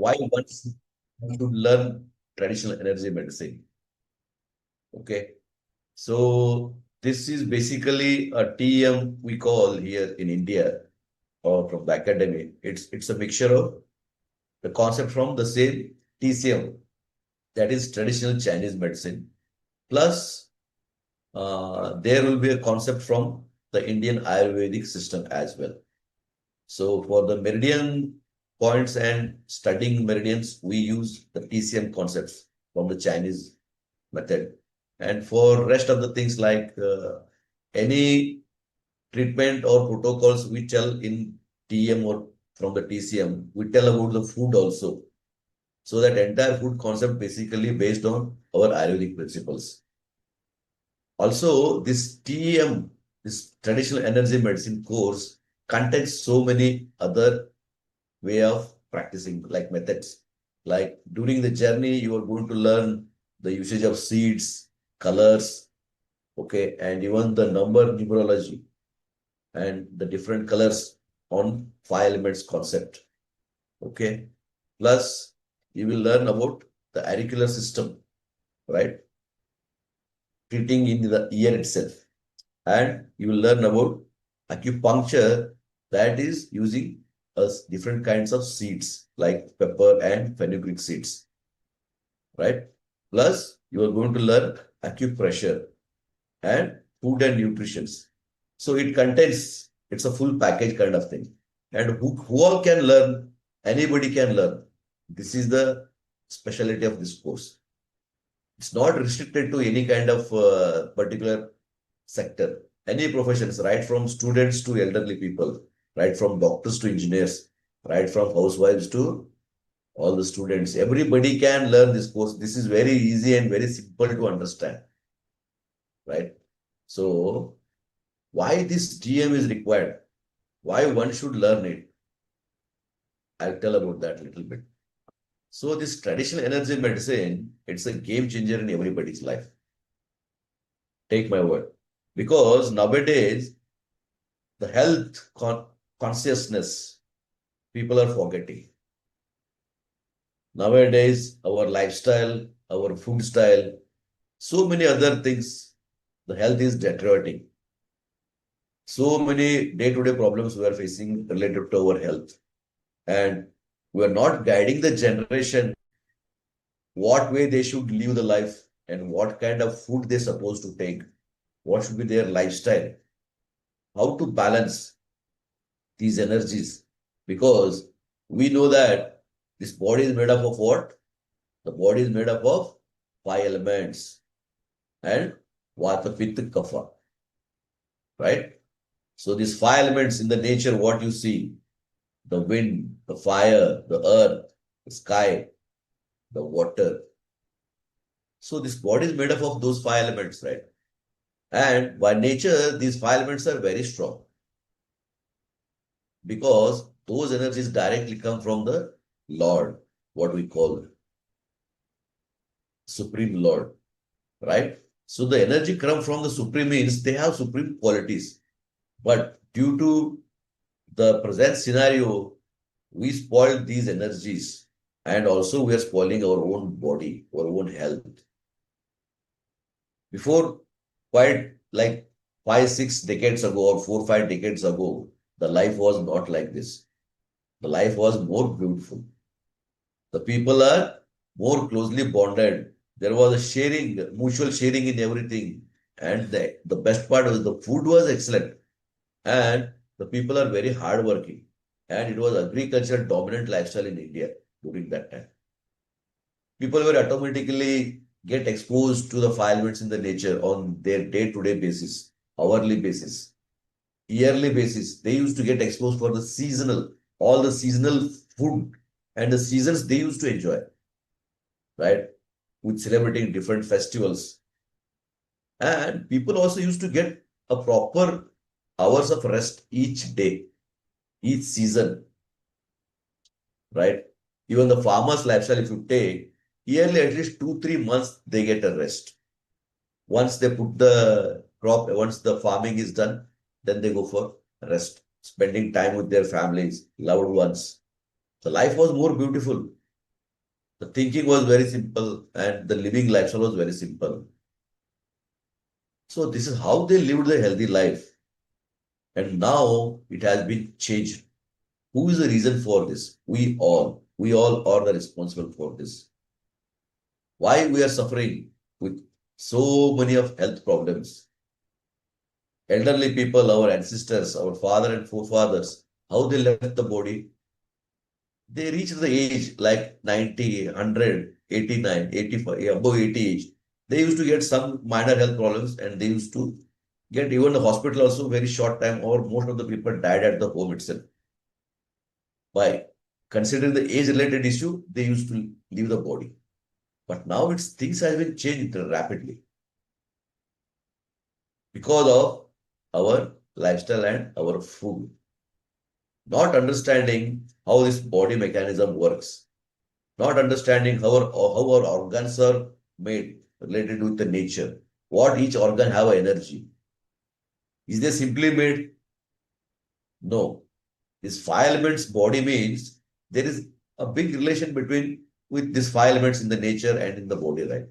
why one should learn traditional energy medicine. Okay. So this is basically a TM we call here in India or from the academy. It's a mixture of the concept from the same TCM, that is traditional Chinese medicine, plus there will be a concept from the Indian Ayurvedic system as well. So for the meridian points and studying meridians, we use the TCM concepts from the Chinese method. And for rest of the things like any treatment or protocols we tell in TM or from the TCM, we tell about the food also. So that entire food concept basically based on our Ayurvedic principles. Also, this TEM, this traditional energy medicine course, contains so many other way of practicing, like methods. Like during the journey, you are going to learn the usage of seeds, colors, okay, and even the numerology and the different colors on 5 elements concept. Okay. Plus, you will learn about the auricular system, right? Treating in the ear itself. And you will learn about acupuncture, that is using different kinds of seeds like pepper and fenugreek seeds, right? Plus, you are going to learn acupressure and food and nutrition. So it contains, it's a full package kind of thing. And who all can learn? Anybody can learn. This is the specialty of this course. It's not restricted to any kind of particular sector. Any professions, right from students to elderly people, right from doctors to engineers, right from housewives to all the students. Everybody can learn this course. This is very easy and very simple to understand, right? So why this GM is required? Why one should learn it? I'll tell about that a little bit. So this traditional energy medicine, it's a game changer in everybody's life. Take my word. Because nowadays, the health consciousness, people are forgetting. Nowadays, our lifestyle, our food style, so many other things, the health is deteriorating. So many day-to-day problems we are facing related to our health. And we are not guiding the generation what way they should live the life and what kind of food they're supposed to take, what should be their lifestyle, how to balance these energies. Because we know that this body is made up of what? The body is made up of 5 elements and Vata, Pitta, Kapha, right? So these 5 elements in the nature, what you see, the wind, the fire, the earth, the sky, the water. So this body is made up of those 5 elements, right? And by nature, these 5 elements are very strong because those energies directly come from the Lord, what we call Supreme Lord, right? So the energy come from the Supreme means they have supreme qualities. But due to the present scenario, we spoil these energies and also we are spoiling our own body, our own health. Before, quite like 5, 6 decades ago or 4, 5 decades ago, the life was not like this. The life was more beautiful. The people are more closely bonded. There was a sharing, mutual sharing in everything. And the best part was the food was excellent. And the people are very hardworking. And it was agriculture dominant lifestyle in India during that time. People were automatically get exposed to the 5 elements in the nature on their day-to-day basis, hourly basis, yearly basis. They used to get exposed for the seasonal, all the seasonal food and the seasons they used to enjoy, right? With celebrating different festivals. And people also used to get a proper hours of rest each day, each season, right? Even the farmer's lifestyle, if you take, yearly at least 2, 3 months, they get a rest. Once they put the crop, once the farming is done, then they go for rest, spending time with their families, loved ones. The life was more beautiful. The thinking was very simple and the living lifestyle was very simple. So this is how they lived a healthy life. And now it has been changed. Who is the reason for this? We all. We all are the responsible for this. Why we are suffering with so many of health problems? Elderly people, our ancestors, our father and forefathers, how they left the body? They reached the age like 90, 100, 89, 85, above 80 age. They used to get some minor health problems and they used to get even the hospital also very short time, or most of the people died at the home itself. By considering the age-related issue, they used to leave the body. But now things have been changed rapidly because of our lifestyle and our food. Not understanding how this body mechanism works, not understanding how our organs are made related with the nature, what each organ have energy. Is they simply made? No. This five elements body means there is a big relation between with these five elements in the nature and in the body, right?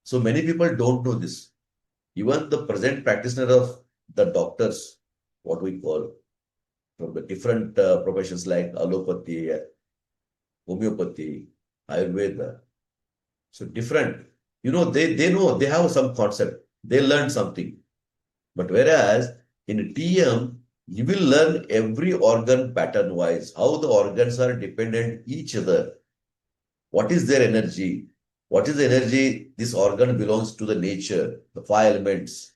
So many people don't know this. Even the present practitioner of the doctors, what we call from the different professions like allopathy, homeopathy, Ayurveda. So different. They know, they have some concept. They learned something. But whereas in TM, you will learn every organ pattern wise, how the organs are dependent each other. What is their energy? What is the energy? This organ belongs to the nature, the five elements.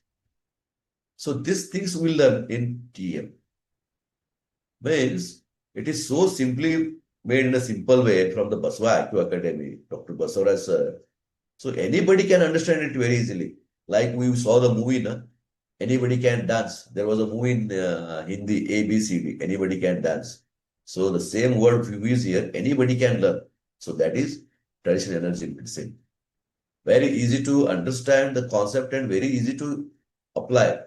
So these things we learn in TM. Means it is so simply made in a simple way from the Basava Acu Academy, Dr. Basavaraj sir. So anybody can understand it very easily. Like we saw the movie, na? Anybody can dance. There was a movie in Hindi, ABCD. Anybody can dance. So the same word we use here, anybody can learn. So that is traditional energy medicine. Very easy to understand the concept and very easy to apply.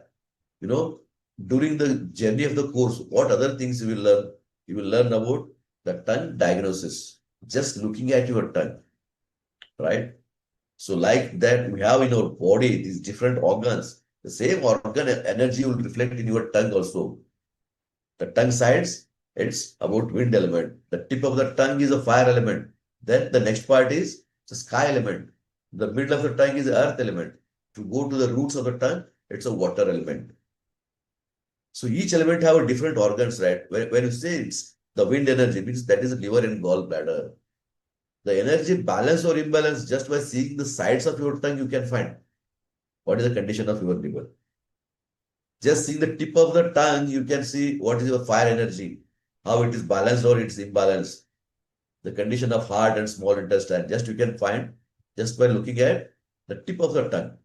During the journey of the course, what other things you will learn? You will learn about the tongue diagnosis. Just looking at your tongue, right? So like that, we have in our body these different organs. The same organ energy will reflect in your tongue also. The tongue sides, it's about wind element. The tip of the tongue is a fire element. Then the next part is the sky element. The middle of the tongue is the earth element. To go to the roots of the tongue, it's a water element. So each element have a different organs, right? When you say it's the wind energy, means that is liver and gallbladder. The energy balance or imbalance, just by seeing the sides of your tongue, you can find what is the condition of your liver. Just seeing the tip of the tongue, you can see what is your fire energy, how it is balanced or it's imbalanced. The condition of heart and small intestine, just you can find just by looking at the tip of the tongue.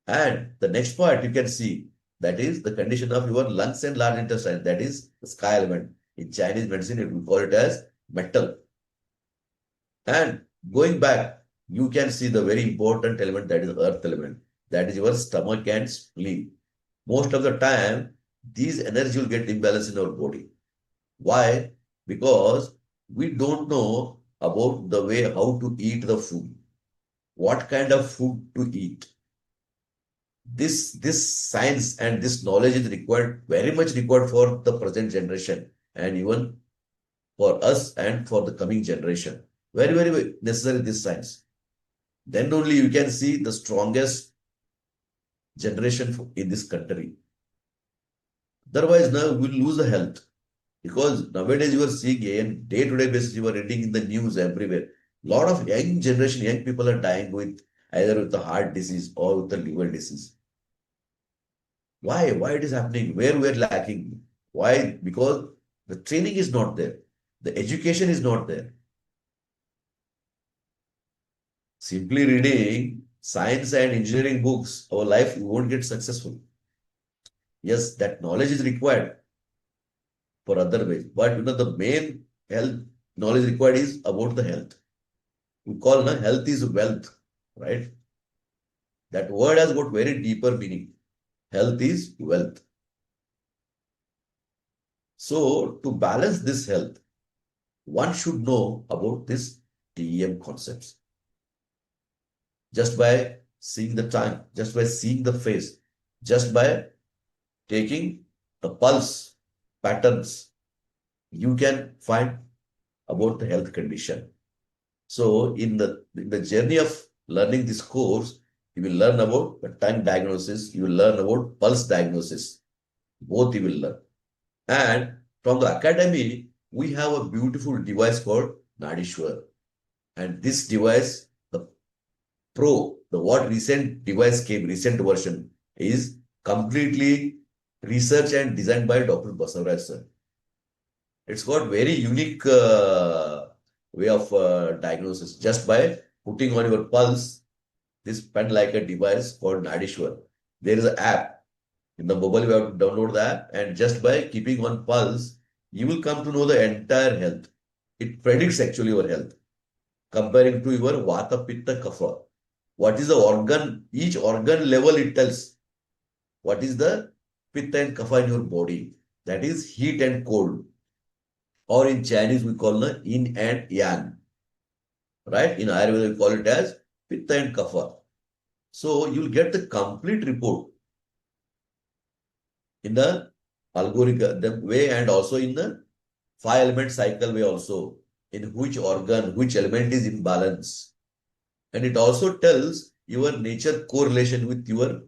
And the next part you can see, that is the condition of your lungs and large intestine, that is the sky element. In Chinese medicine, we call it as metal. And going back, you can see the very important element, that is the earth element. That is your stomach and spleen. Most of the time, these energy will get imbalanced in our body. Why? Because we don't know about the way how to eat the food. What kind of food to eat. This science and this knowledge is required, very much required for the present generation and even for us and for the coming generation. Very, very necessary, this science. Then only you can see the strongest generation in this country. Otherwise, now we will lose the health. Because nowadays you are seeing in day-to-day basis, you are reading in the news everywhere. A lot of young generation, young people are dying with either with the heart disease or with the liver disease. Why? Why it is happening? Where we are lacking? Why? Because the training is not there. The education is not there. Simply reading science and engineering books, our life won't get successful. Yes, that knowledge is required for other ways. But the main health knowledge required is about the health. We call health is wealth, right? That word has got very deeper meaning. Health is wealth. So to balance this health, one should know about this TEM concepts. Just by seeing the time, just by seeing the face, just by taking the pulse patterns, you can find about the health condition. So in the journey of learning this course, you will learn about the tongue diagnosis, you will learn about pulse diagnosis. Both you will learn. And from the academy, we have a beautiful device called Nadishwar. And this device, the what recent device came, recent version, is completely researched and designed by Dr. Basavaraj sir. It's got very unique way of diagnosis. Just by putting on your pulse, this pen like a device called Nadishwar. There is an app. In the mobile, you have to download the app, and just by keeping on pulse, you will come to know the entire health. It predicts actually your health, comparing to your Vata, Pitta, Kapha. What is the organ? Each organ level it tells. What is the Pitta and Kapha in your body? That is heat and cold. Or in Chinese, we call the yin and yang. Right? In Ayurveda, we call it as Pitta and Kapha. So you'll get the complete report in the algorithm way, and also in the 5-element cycle way also, in which organ, which element is in balance. And it also tells your nature correlation with your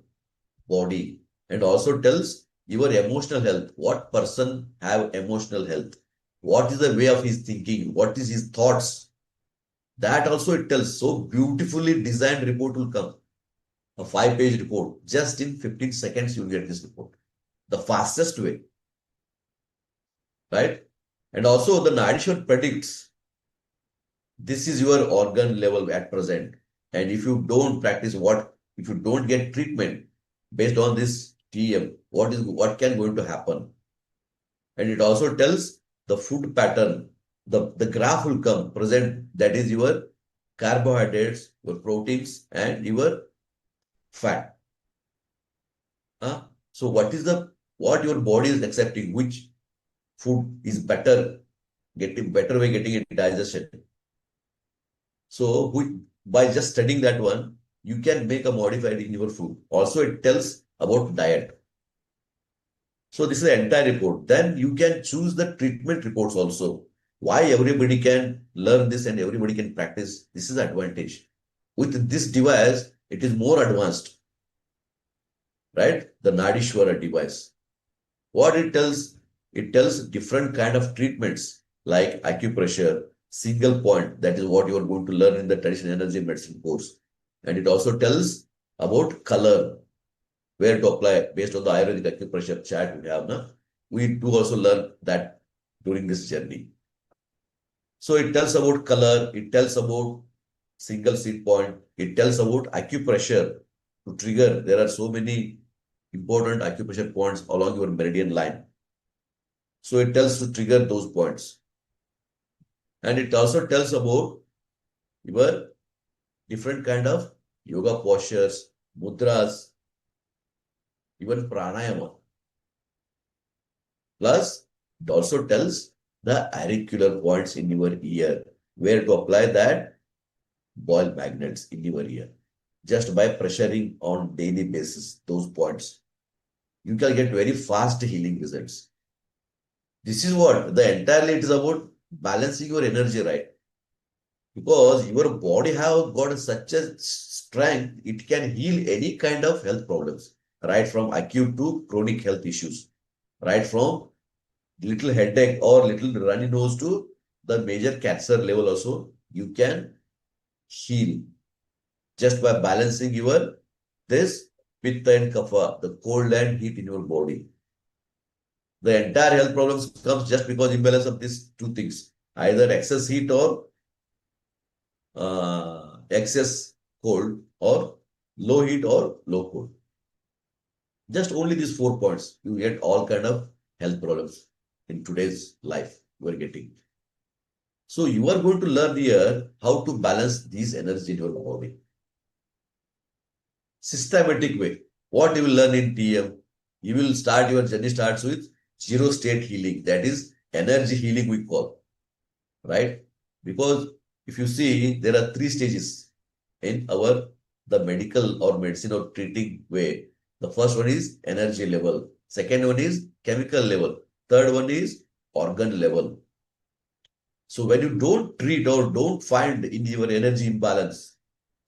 body, and also tells your emotional health. What person have emotional health? What is the way of his thinking? What is his thoughts? That also it tells. So beautifully designed report will come. A 5-page report. Just in 15 seconds, you will get this report. The fastest way. Right? And also the Nadishwar predicts this is your organ level at present. And if you don't practice if you don't get treatment based on this TM, what can going to happen? And it also tells the food pattern. The graph will come present, that is your carbohydrates, your proteins, and your fat. So what your body is accepting, which food is better, better way getting it digestion. So by just studying that one, you can make a modified in your food. Also, it tells about diet. So this is the entire report. Then you can choose the treatment reports also. Why everybody can learn this and everybody can practice. This is the advantage. With this device, it is more advanced. Right? The Nadishwara device. What it tells different kind of treatments like acupressure, single point. That is what you are going to learn in the traditional energy medicine course. And it also tells about color, where to apply based on the Ayurvedic acupressure chart we have now. We do also learn that during this journey. So it tells about color, it tells about single seed point, it tells about acupressure to trigger. There are so many important acupressure points along your meridian line. So it tells to trigger those points. And it also tells about your different kind of yoga postures, mudras, even pranayama. Plus, it also tells the auricular points in your ear, where to apply that ball magnets in your ear. Just by pressuring on daily basis, those points, you can get very fast healing results. This is what the entirely it is about, balancing your energy, right? Because your body have got such a strength, it can heal any kind of health problems, right from acute to chronic health issues, right from little headache or little runny nose to the major cancer level also, you can heal just by balancing your this pitta and kapha, the cold and heat in your body. The entire health problems comes just because imbalance of these two things, either excess heat or excess cold, or low heat or low cold. Just only these 4 points, you get all kind of health problems in today's life you are getting. So you are going to learn here how to balance these energies in your body. Systematic way. What you will learn in TM, you will start, your journey starts with zero state healing. That is energy healing we call, right? Because if you see, there are 3 stages in the medical or medicine or treating way. The first one is energy level. Second one is chemical level. Third one is organ level. So when you don't treat or don't find in your energy imbalance,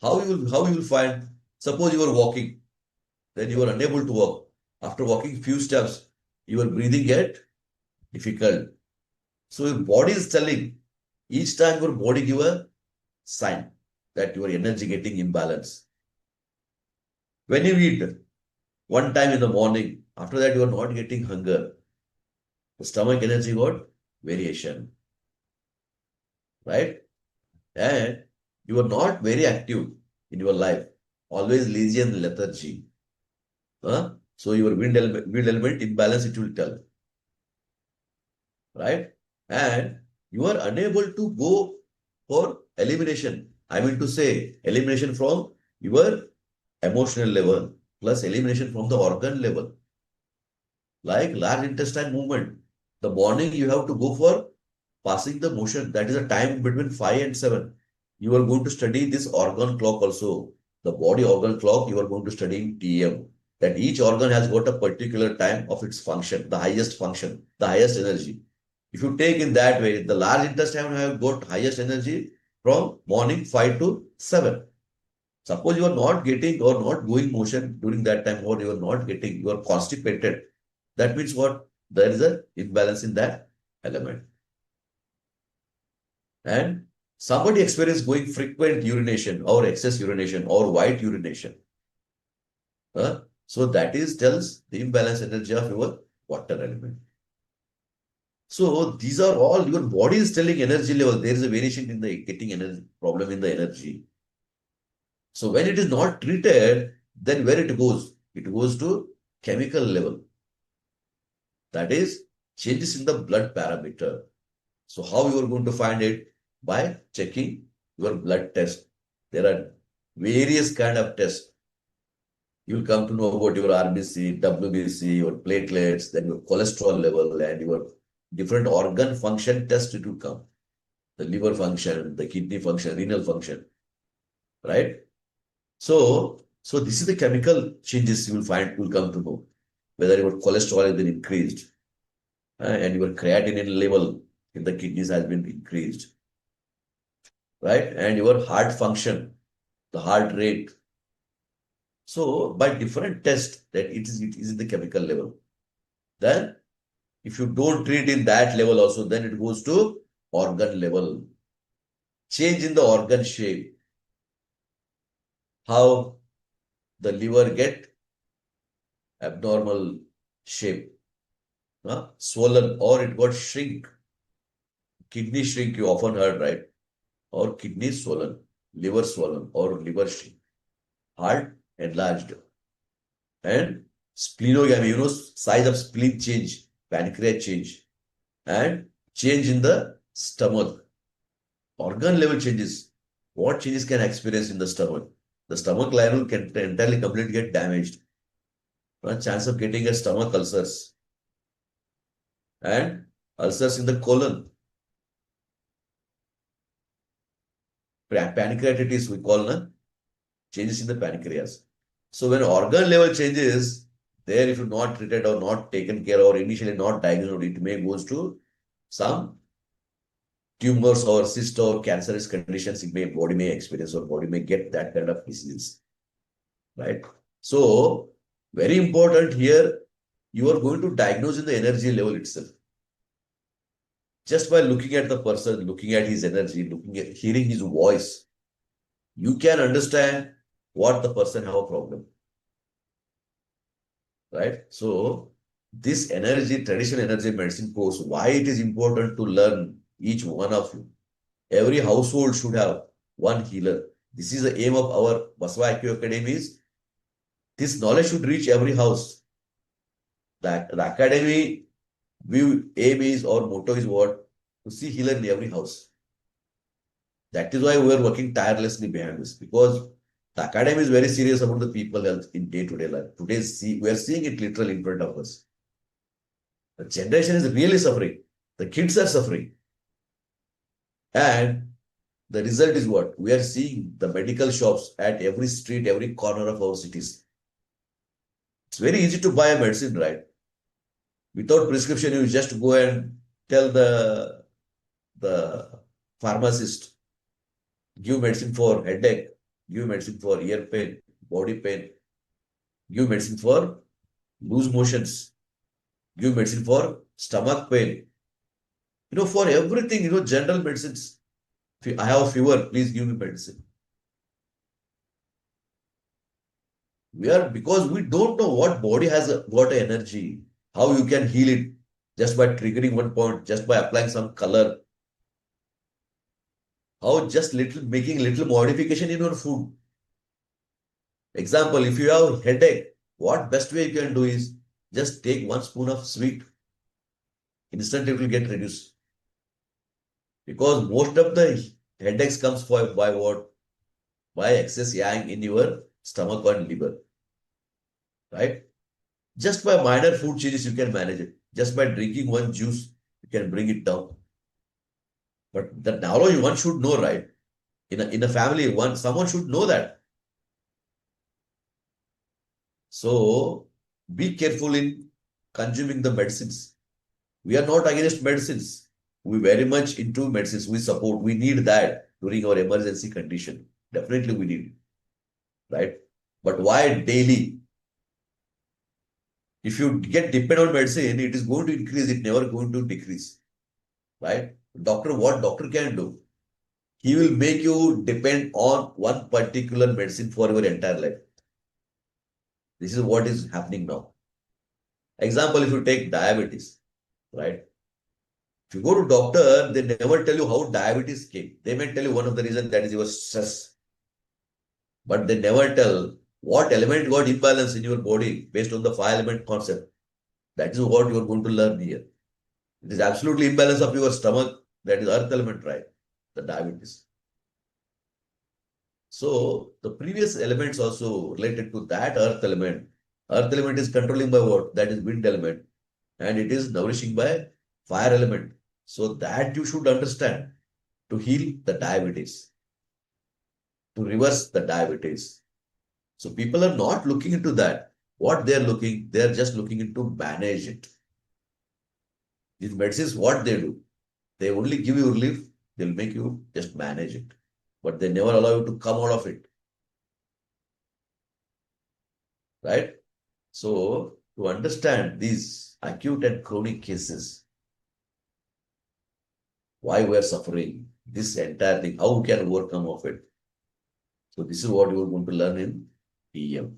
how you will find? Suppose you are walking, then you are unable to walk. After walking few steps, your breathing get difficult. So your body is telling, each time your body give a sign that your energy getting imbalance. When you eat one time in the morning, after that you are not getting hunger. The stomach energy got variation, right? And you are not very active in your life, always lazy and lethargy. Huh? So your wind element imbalance it will tell, right? And you are unable to go for elimination. I mean to say elimination from your emotional level plus elimination from the organ level. Like large intestine movement. The morning you have to go for passing the motion. That is a time between 5 and 7. You are going to study this organ clock also. The body organ clock you are going to study in TM. That each organ has got a particular time of its function, the highest function, the highest energy. If you take in that way, the large intestine have got highest energy from morning 5 to 7. Suppose you are not getting or not going motion during that time, or you are not getting, you are constipated. That means what? There is an imbalance in that element. And somebody experience going frequent urination or excess urination or white urination. So that is tells the imbalance energy of your water element. So these are all your body is telling energy level. There is a variation in the getting energy problem in the energy. So when it is not treated, then where it goes? It goes to chemical level. That is changes in the blood parameter. So how you are going to find it? By checking your blood test. There are various kind of tests. You will come to know about your RBC, WBC, your platelets, then your cholesterol level and your different organ function test it will come. The liver function, the kidney function, renal function, right? So this is the chemical changes you will find, you will come to know whether your cholesterol has been increased and your creatinine level in the kidneys has been increased, right? And your heart function, the heart rate. So by different tests that it is in the chemical level. Then if you don't treat in that level also, then it goes to organ level. Change in the organ shape. How the liver get abnormal shape, swollen, or it got shrink. Kidney shrink you often heard, right? Or kidney swollen, or liver shrink. Heart enlarged. And splenomegaly, size of spleen change, pancreas change, and change in the stomach. Organ level changes. What changes can experience in the stomach? The stomach lining can entirely completely get damaged. Chance of getting a stomach ulcers. And ulcers in the colon. Pancreatitis we call changes in the pancreas. So when organ level changes, there if you not treated or not taken care or initially not diagnosed, it may goes to some tumors or cyst or cancerous conditions body may experience or body may get that kind of disease, right? So very important here, you are going to diagnose in the energy level itself. Just by looking at the person, looking at his energy, hearing his voice, you can understand what the person have a problem, right? So this traditional energy medicine course, why it is important to learn each one of you. Every household should have one healer. This is the aim of our Basava Acu Academy. This knowledge should reach every house. The academy aim is or motto is what? To see healer in every house. That is why we are working tirelessly behind this, because the academy is very serious about the people health in day-to-day life. Today, we are seeing it literally in front of us. The generation is really suffering. The kids are suffering. And the result is what? We are seeing the medical shops at every street, every corner of our cities. It's very easy to buy a medicine, right? Without prescription, you just go and tell the pharmacist, give medicine for headache, give medicine for ear pain, body pain, give medicine for loose motions, give medicine for stomach pain. For everything, general medicines. If I have a fever, please give me medicine. Because we don't know what body has got energy, how you can heal it just by triggering one point, just by applying some color, how just making little modification in your food. Example, if you have headache, what best way you can do is just take 1 spoon of sweet. Instantly it will get reduced. Because most of the headaches comes by what? By excess yang in your stomach and liver. Right? Just by minor food changes, you can manage it. Just by drinking one juice, you can bring it down. But that knowledge one should know, right? In a family, someone should know that. So be careful in consuming the medicines. We are not against medicines. We very much into medicines. We support. We need that during our emergency condition. Definitely we need it. Right? But why daily? If you get dependent on medicine, it is going to increase. It never going to decrease. Right? What doctor can do? He will make you depend on one particular medicine for your entire life. This is what is happening now. Example, if you take diabetes, right? If you go to doctor, they never tell you how diabetes came. They may tell you one of the reasons that is your stress. But they never tell what element got imbalance in your body based on the 5-element concept. That is what you are going to learn here. It is absolutely imbalance of your stomach. That is earth element, right? The diabetes. So the previous elements also related to that earth element. Earth element is controlling by what? That is wind element. And it is nourishing by fire element. So that you should understand to heal the diabetes, to reverse the diabetes. So people are not looking into that. What they are just looking into manage it. These medicines, what they do? They only give you relief. They'll make you just manage it. But they never allow you to come out of it. Right? So to understand these acute and chronic cases, why we are suffering, this entire thing, how we can overcome of it. So this is what you are going to learn in TEM.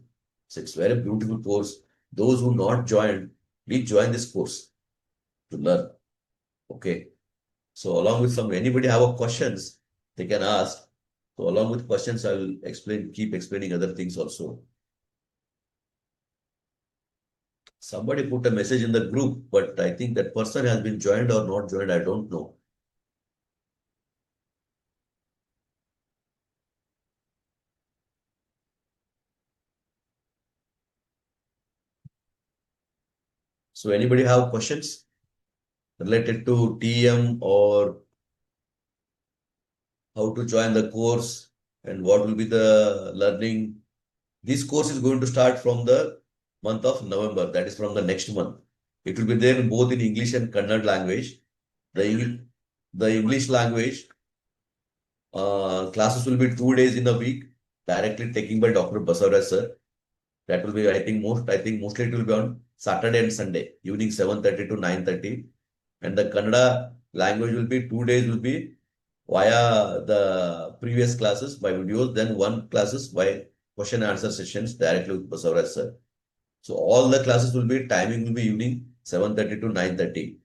So it's a very beautiful course. Those who not joined, please join this course to learn. Okay. So along with anybody have a questions, they can ask. So along with questions, I will keep explaining other things also. Somebody put a message in the group, but I think that person has been joined or not joined, I don't know. So anybody have questions related to TM or how to join the course and what will be the learning? This course is going to start from the month of November. That is from the next month. It will be there both in English and Kannada language. The English language classes will be 2 days in a week, directly taken by Dr. Basavaraj sir. That will be, I think mostly it will be on Saturday and Sunday, evening 7:30 to 9:30. And the Kannada language will be 2 days will be via the previous classes by videos, then one classes by question and answer sessions directly with Basavaraj sir. So all the classes will be, timing will be evening 7:30 to 9:30.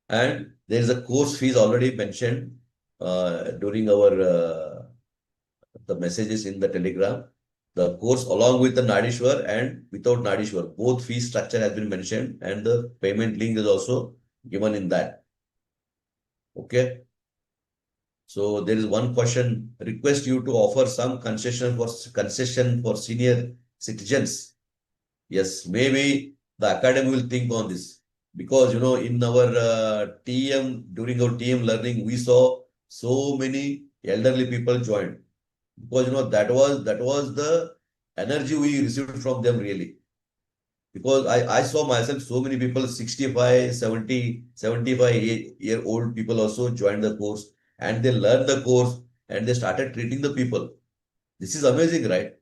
And there is a course fees already mentioned during our the messages in the Telegram. The course along with the Nadishwar and without Nadishwar, both fee structure has been mentioned and the payment link is also given in that. Okay. So there is one question, request you to offer some concession for senior citizens. Yes, maybe the academy will think on this. Because in our TM, during our TM learning, we saw so many elderly people joined. Because that was the energy we received from them really. Because I saw myself so many people 65, 70, 75 year old people also joined the course, and they learned the course and they started treating the people. This is amazing, right?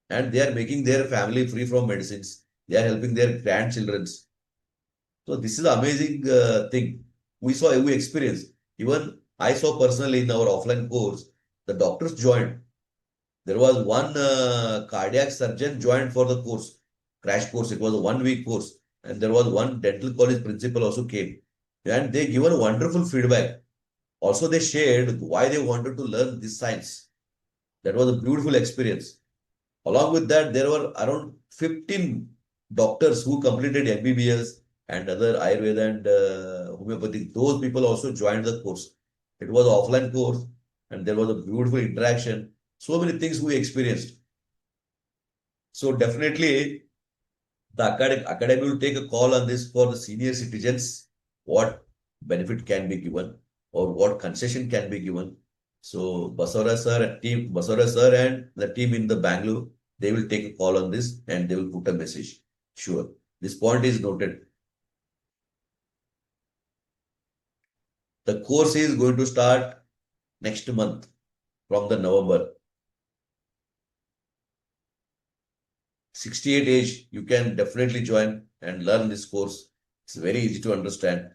And they are making their family free from medicines. They are helping their grandchildren. So this is an amazing thing. We experienced. Even I saw personally in our offline course, the doctors joined. There was one cardiac surgeon joined for the course, crash course. It was a 1 week course. And there was one dental college principal also came. And they given wonderful feedback. Also, they shared why they wanted to learn this science. That was a beautiful experience. Along with that, there were around 15 doctors who completed MBBS and other Ayurveda and homeopathic. Those people also joined the course. It was an offline course and there was a beautiful interaction. So many things we experienced. So definitely the academy will take a call on this for the senior citizens, what benefit can be given or what concession can be given. So Basavaraj sir and the team in the Bangalore, they will take a call on this and they will put a message. Sure. This point is noted. The course is going to start next month from the November. 68 age, you can definitely join and learn this course. It's very easy to understand.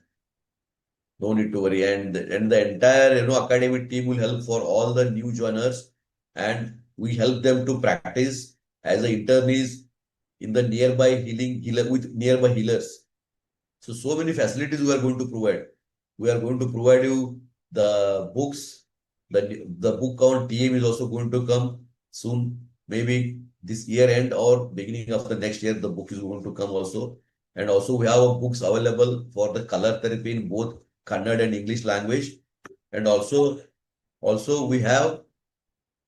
No need to worry. And the entire academic team will help for all the new joiners, and we help them to practice as the internees in the nearby healer with nearby healers. So many facilities we are going to provide. We are going to provide you the books. The book count TM is also going to come soon. Maybe this year end or beginning of the next year, the book is going to come also. And also we have books available for the color therapy in both Kannada and English language. And also we have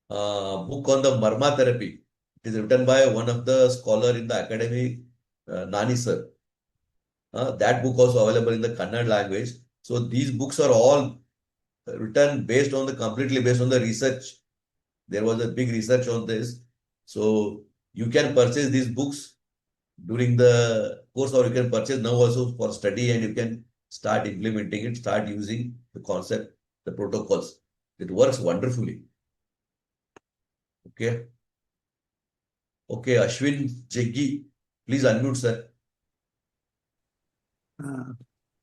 a book on the Marma therapy. It is written by one of the scholar in the academy, Nani sir. That book also available in the Kannada language. So these books are all written completely based on the research. There was a big research on this. So you can purchase these books during the course, or you can purchase now also for study, and you can start implementing it, start using the concept, the protocols. It works wonderfully. Okay. Okay, Ashwin Jaggi, please unmute, sir.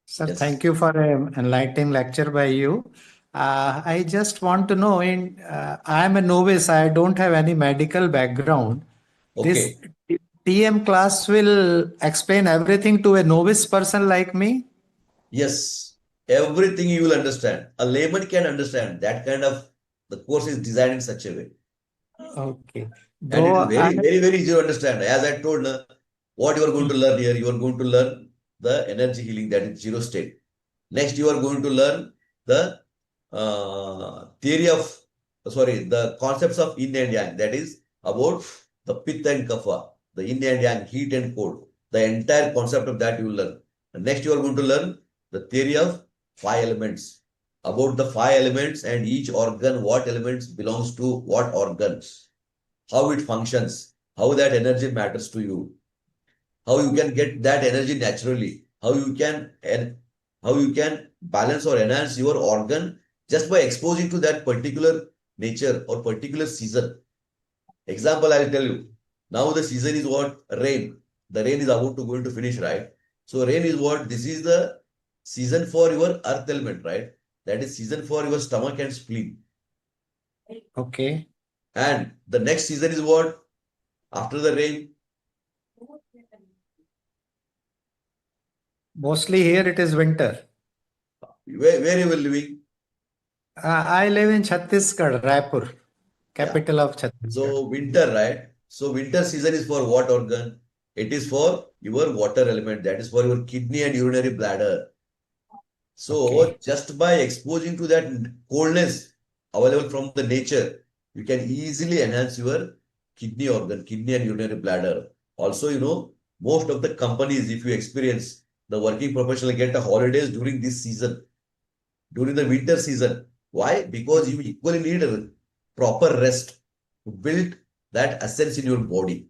Sir, Yes. thank you for an enlightening lecture by you. I just want to know, I am a novice, I don't have any medical background. This Okay. TM class will explain everything to a novice person like me? Yes. Everything you will understand. A layman can understand. That kind of the course is designed in such a way. Okay. And it is Though very, very, very easy to understand. As I told, what you are going to learn here, you are going to learn the energy healing, that is zero state. Next, you are going to learn the the concepts of yin and yang, that is about the pitta and kapha, the yin and yang, heat and cold. The entire concept of that you will learn. And next, you are going to learn the theory of 5 elements, about the 5 elements and each organ, what elements belongs to what organs, how it functions, how that energy matters to you, how you can get that energy naturally, how you can balance or enhance your organ just by exposing to that particular nature or particular season. Example, I'll tell you. Now the season is what? Rain. The rain is about to going to finish, right? So rain is what? This is the season for your earth element, right? That is season for your stomach and spleen. okay. And the next season is what? After the rain. Mostly here it is winter. Where you were living? I live in Chhattisgarh, Raipur, Yeah. capital of Chhattisgarh. So winter, right? So winter season is for what organ? It is for your water element. That is for your kidney and urinary bladder. So Okay. just by exposing to that coldness available from the nature, you can easily enhance your kidney organ, kidney and urinary bladder. Also, most of the companies, if you experience, the working professional get a holidays during this season, during the winter season. Why? Because you equally need a proper rest to build that essence in your body.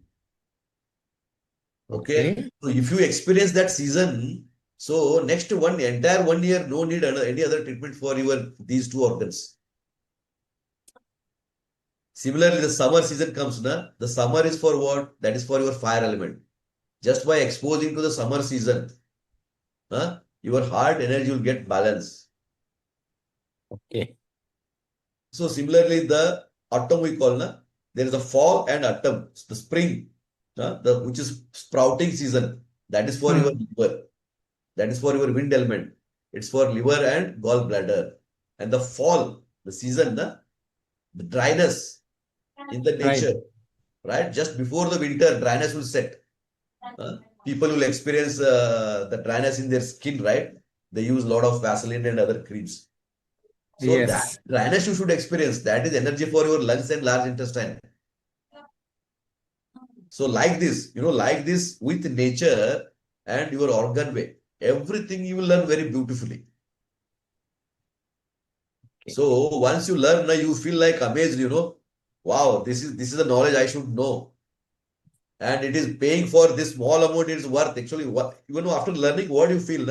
Okay. Okay. So if you experience that season, so next entire 1 year, no need any other treatment for these two organs. Similarly, the summer season comes, na? The summer is for what? That is for your fire element. Just by exposing to the summer season, your heart energy will get balanced. Okay. So similarly, the autumn we call, na? There is a fall and autumn, the spring, which is sprouting season. That is for your liver. That is for your wind element. It's for liver and gallbladder. And the fall, the season, the dryness in the Right. nature, right? Just before the winter, dryness will set. People will experience the dryness in their skin, right? They use a lot of Vaseline and other creams. So that Yes. dryness you should experience. That is energy for your lungs and large intestine. So like this with nature and your organ way, everything you will learn very beautifully. Okay. So once you learn, you feel like amazed, wow, this is the knowledge I should know. And it is paying for this small amount, it is worth actually what, after learning what you feel,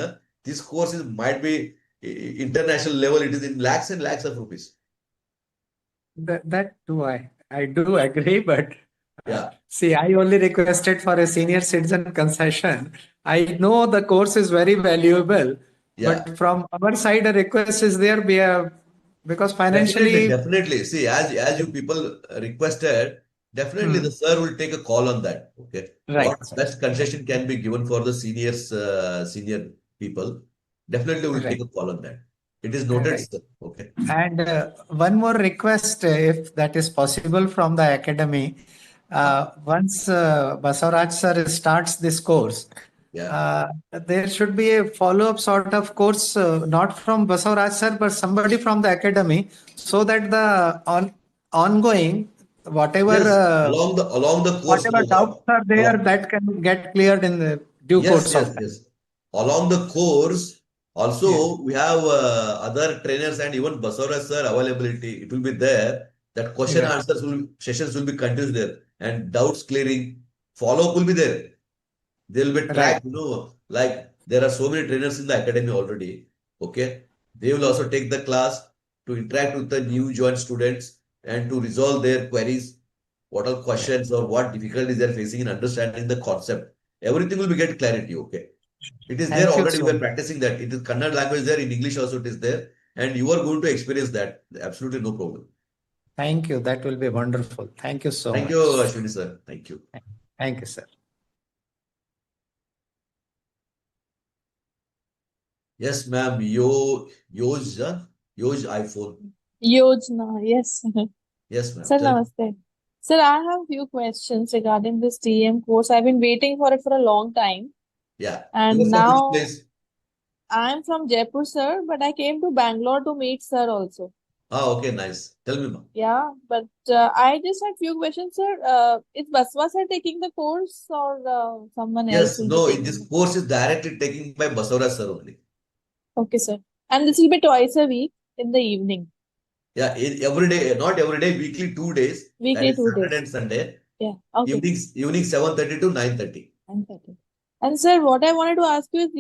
this course might be international level, it is in lakhs and lakhs of rupees. That too, I do agree, but Yeah. see, I only requested for a senior citizen concession. I know the course is very valuable, Yeah. but from our side, a request is there. Because financially, Definitely. See, as you people requested, definitely the sir will take a call on that. Okay. right, What best concession can be given for the senior people? Definitely will take right, a call on that. It is noted, right. sir. Okay. And one more request, if that is possible from the academy, once Basavaraj sir starts this course, Yeah. there should be a follow-up sort of course, not from Basavaraj sir, but somebody from the academy, so that the ongoing whatever Yes. Along the course, whatever doubts are there, along, that can get cleared in the due yes, course yes, of time. yes. Along the course, Yeah, also we have other trainers and even Basavara sir availability. It will be there. That question right, answers sessions will be continuous there, and doubts clearing follow up will be there. There will be right. track. Like there are so many trainers in the academy already. Okay, they will also take the class to interact with the new joined students and to resolve their queries, what are questions or what difficulties they are facing in understanding the concept. Everything will be get clarity. Okay. It is there Thank you already. We so are much. practicing that. It is Kannada language there. In English also it is there. And you are going to experience that. Absolutely no problem. Thank you. That will be wonderful. Thank you so Thank you, much. Ashwini sir. Thank you. Thank you, sir. Yes, ma'am. Yoj iPhone. Yojana, yes. Yes, ma'am. Sir, Tell me. namaste. Sir, I have few questions regarding this TM course. I've been waiting for it for a long time. Yeah. You are And from which now place? I'm from Jaipur, sir, but I came to Bangalore to meet sir also. Okay, nice. Tell me, ma'am. Yeah, but I just had few questions, sir. Is Basva sir taking the course or someone else Yes, will be no, taking this it? course is directly taken by Basavaraj sir only. Okay, sir. And this will be twice a week in the evening. Yeah, every day, not every day, weekly 2 days. That Weekly is 2 days. Saturday and Sunday. Yeah, okay. Evening 7:30 to 9:30. 9:30. And sir, what I wanted to ask you is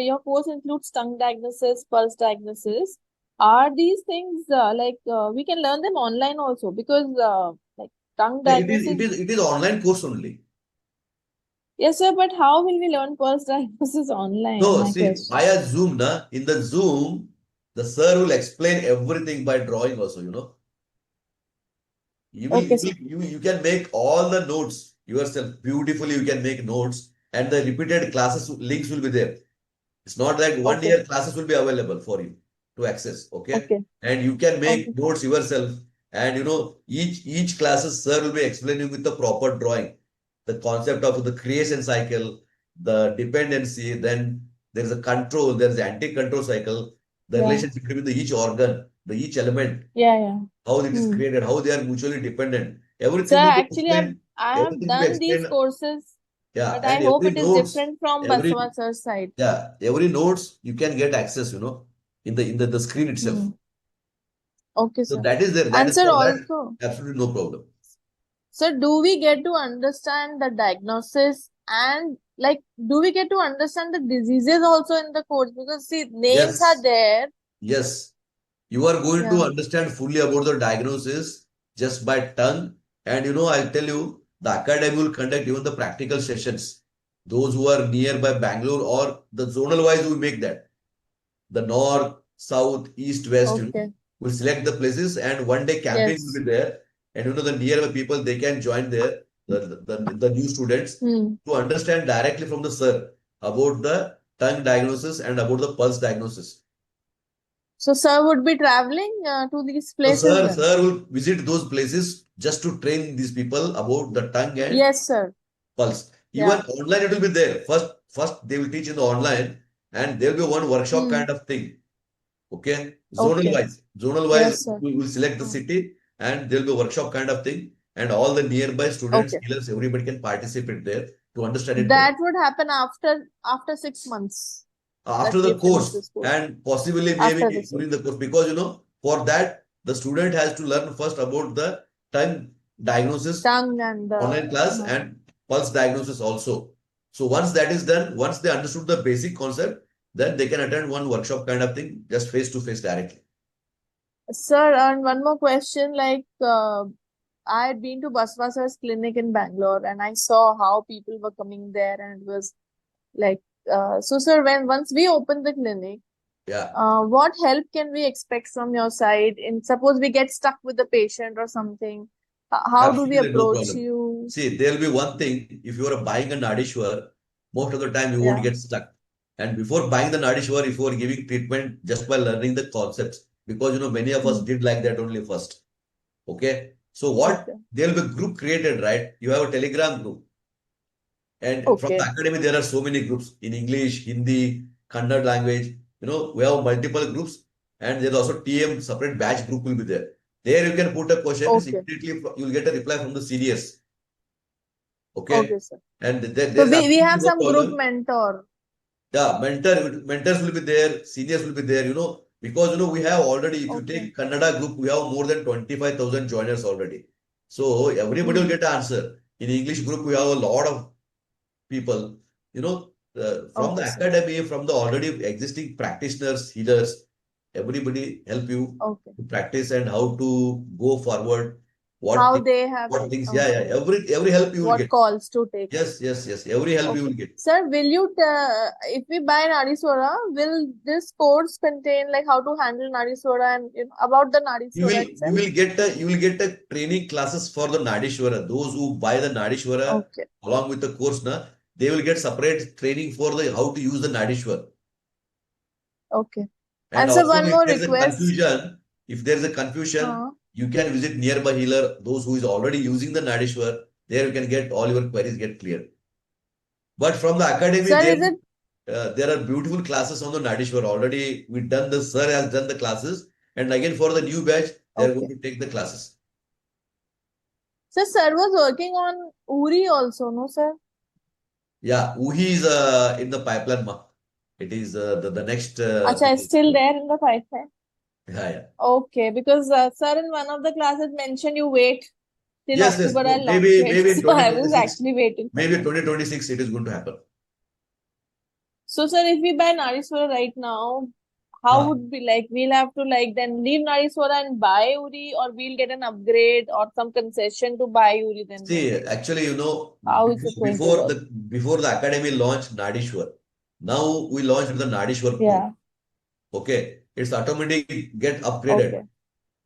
your course includes tongue diagnosis, pulse diagnosis. Are these things we can learn them online also? Because like tongue No, It is, diagnosis, it is, it is online course only. yes sir, but how will we learn pulse diagnosis online? No, My see, question. via Zoom, in the Zoom, the sir will explain everything by drawing also. Okay, sir. You can make all the notes yourself. Beautifully, you can make notes and the repeated classes links will be there. It's not that one Okay. year classes will be available for you to access. Okay. Okay. And you can make Okay. notes yourself. And each classes sir will be explaining with the proper drawing. The concept of the creation cycle, the dependency, then there's a control, there's the anti-control cycle, the Yeah. relationship between each organ, each element, Yeah. how it is Hmm. created, how they are mutually dependent. Sir, Everything will be actually, explained. I have Everything will be done these explained. courses. Yeah, But I and hope every it is notes, different from every Basava sir's side. yeah, every notes you can get access, in the screen itself. Hmm. Okay, So sir. that is there. That And is sir, for that. also, Absolutely no problem. sir, do we get to understand the diagnosis and like, do we get to understand the diseases also in the course? Because see, names are Yes, there. yes. You are going to Yeah. understand fully about the diagnosis just by tongue. And I'll tell you, the academy will conduct even the practical sessions. Those who are nearby Bangalore or the zonal wise will make that. The north, south, east, west, Okay. will select the places and one day camping will Yes. be there. And the nearby people, they can join there, the new students, Hmm. to understand directly from the sir about the tongue diagnosis and about the pulse diagnosis. So, sir would be traveling to these So places then? sir will visit those places just to train these people about the tongue and Yes, sir. pulse. Even Yeah. online it will be there. First they will teach in the online and there will be one workshop Hmm. kind of thing. Okay, Okay. zonal wise, Yes, sir. we will select the Hmm. city and there will be a workshop kind of thing, and all the nearby students, Okay. healers, everybody can participate there to understand it better. That would happen after 6 months that After we the finish course this course. and possibly After maybe this. during the course, because for that the student has to learn first about the tongue diagnosis, Tongue and the online class, and pulse diagnosis also. So once that is done, once they understood the basic concept, then they can attend one workshop kind of thing just face to face directly. sir, and one more question, like I had been to Basavasar's clinic in Bangalore and I saw how people were coming there and it was like so sir, when once we open the clinic, Yeah. what help can we expect from your side in suppose we get stuck with the patient or something? How do we Absolutely no approach problem. you? See, there'll be one thing. If you are buying a Nadishwar, most of the time you won't Yeah. get stuck. And before buying the Nadishwar, if you are giving treatment just by learning the concepts, because many of us Hmm. did like that only first. Okay. So what Okay. there'll be a group created, right? You have a Telegram group. And from the Okay. academy, there are so many groups in English, Hindi, Kannada language. We have multiple groups, and there's also TM separate batch group will be there. There you can put a questions, Okay. immediately you'll get a reply from the seniors. Okay, Okay. sir. And So there's we absolutely have no some group problem. mentor. Yeah, mentors will be there, seniors will be there, because we have already, if you Okay. take Kannada group, we have more than 25,000 joiners already. So everybody will Hmm. get an answer. In English group, we have a lot of people, from the Okay, sir. academy, from the already existing practitioners, healers, everybody help you Okay. to practice and how to go forward, what How things, they have what things, yeah, okay. yeah, every help you will What get. calls to take. Yes, yes, yes, every help you will Okay. get. Sir, will you if we buy Nadi Soda, will this course contain like how to handle Nadi Soda and about the Nadi You Soda will you itself? will get a training classes for the Nadishwara. Those who buy the Nadishwara Okay. along with the course, they will get separate training for the how to use the Nadishwara. Okay. And And sir, also, one more if there's a request. confusion, Uh, you can visit nearby healer, those who is already using the Nadishwar. There you can get all your queries get clear. But from the academy, sir, is it there are beautiful classes on the Nadishwar. Already we done the sir has done the classes, and again for the new batch, they are going okay? to take the classes. Sir was working on Uri also, no, sir? Yeah, Uhi is in the pipeline, ma. It is the next Acha, thing is is, still there in the pipeline? yeah, yeah. Okay, because sir in one of the classes mentioned you wait till Yes, yes. October, I'll launch Maybe it. maybe in So I was 2026, actually waiting for maybe that. 2026 it is going to happen. So, sir, if we buy Nariswara right now, how Huh. would be like? We'll have to like then leave Nariswara and buy Uri, or we'll get an upgrade or some concession to buy Uri then See, maybe. actually, How is it going to work? before the academy launched Nadishwar, now we launched the Nadishwar Pro. Yeah. Okay, it's automatically get upgraded Okay.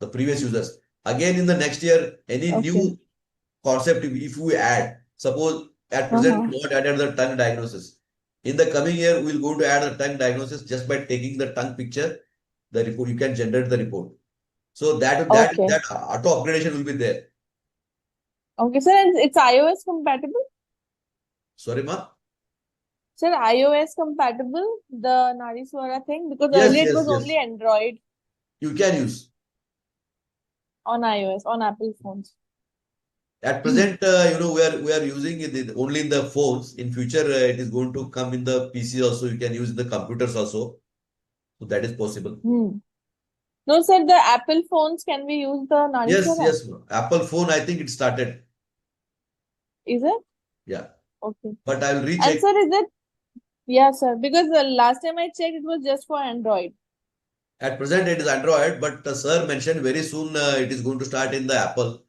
the previous users. Again, in the next year, any Okay. new concept if we add, suppose at present Uh-huh. we not added the tongue diagnosis. In the coming year, we'll go to add the tongue diagnosis just by taking the tongue picture, the report you can generate the report. So Okay. that auto upgradation will be there. Okay, sir, and it's iOS compatible? Sorry, ma. Sir, iOS compatible, the Nariswara thing? Because Yes, earlier it yes, was only yes. Android You can use. on iOS, on Apple phones. At present, we are using it only in the phones. In future, it is going to come in the PC also. You can use the computers also. So that is possible. No, sir, the Apple phones, can we use the Nadi Yes, Sir app? yes. Apple phone, I think it started. Is it? Yeah. Okay. But I will And recheck. sir, is it? Yeah, sir. Because the last time I checked, it was just for Android. At present, it is Android, but sir mentioned very soon it is going to start in the Apple.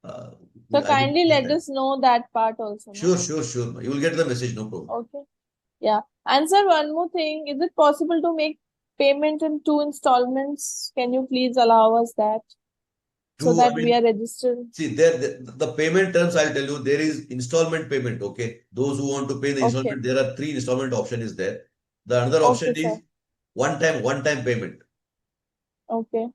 So I will kindly check let that. us know that part also, no? Sure, sure, sure. You will get the message, no problem. Okay. Yeah. And sir, one more thing. Is it possible to make payment in 2 installments? Can you please allow us that so Two, I that we mean, are registered? see, there the payment terms, I'll tell you, there is installment payment, okay? Those who want to pay the Okay. installment, there are 3 installment option is there. The another option Okay, sir. is one-time payment. Okay.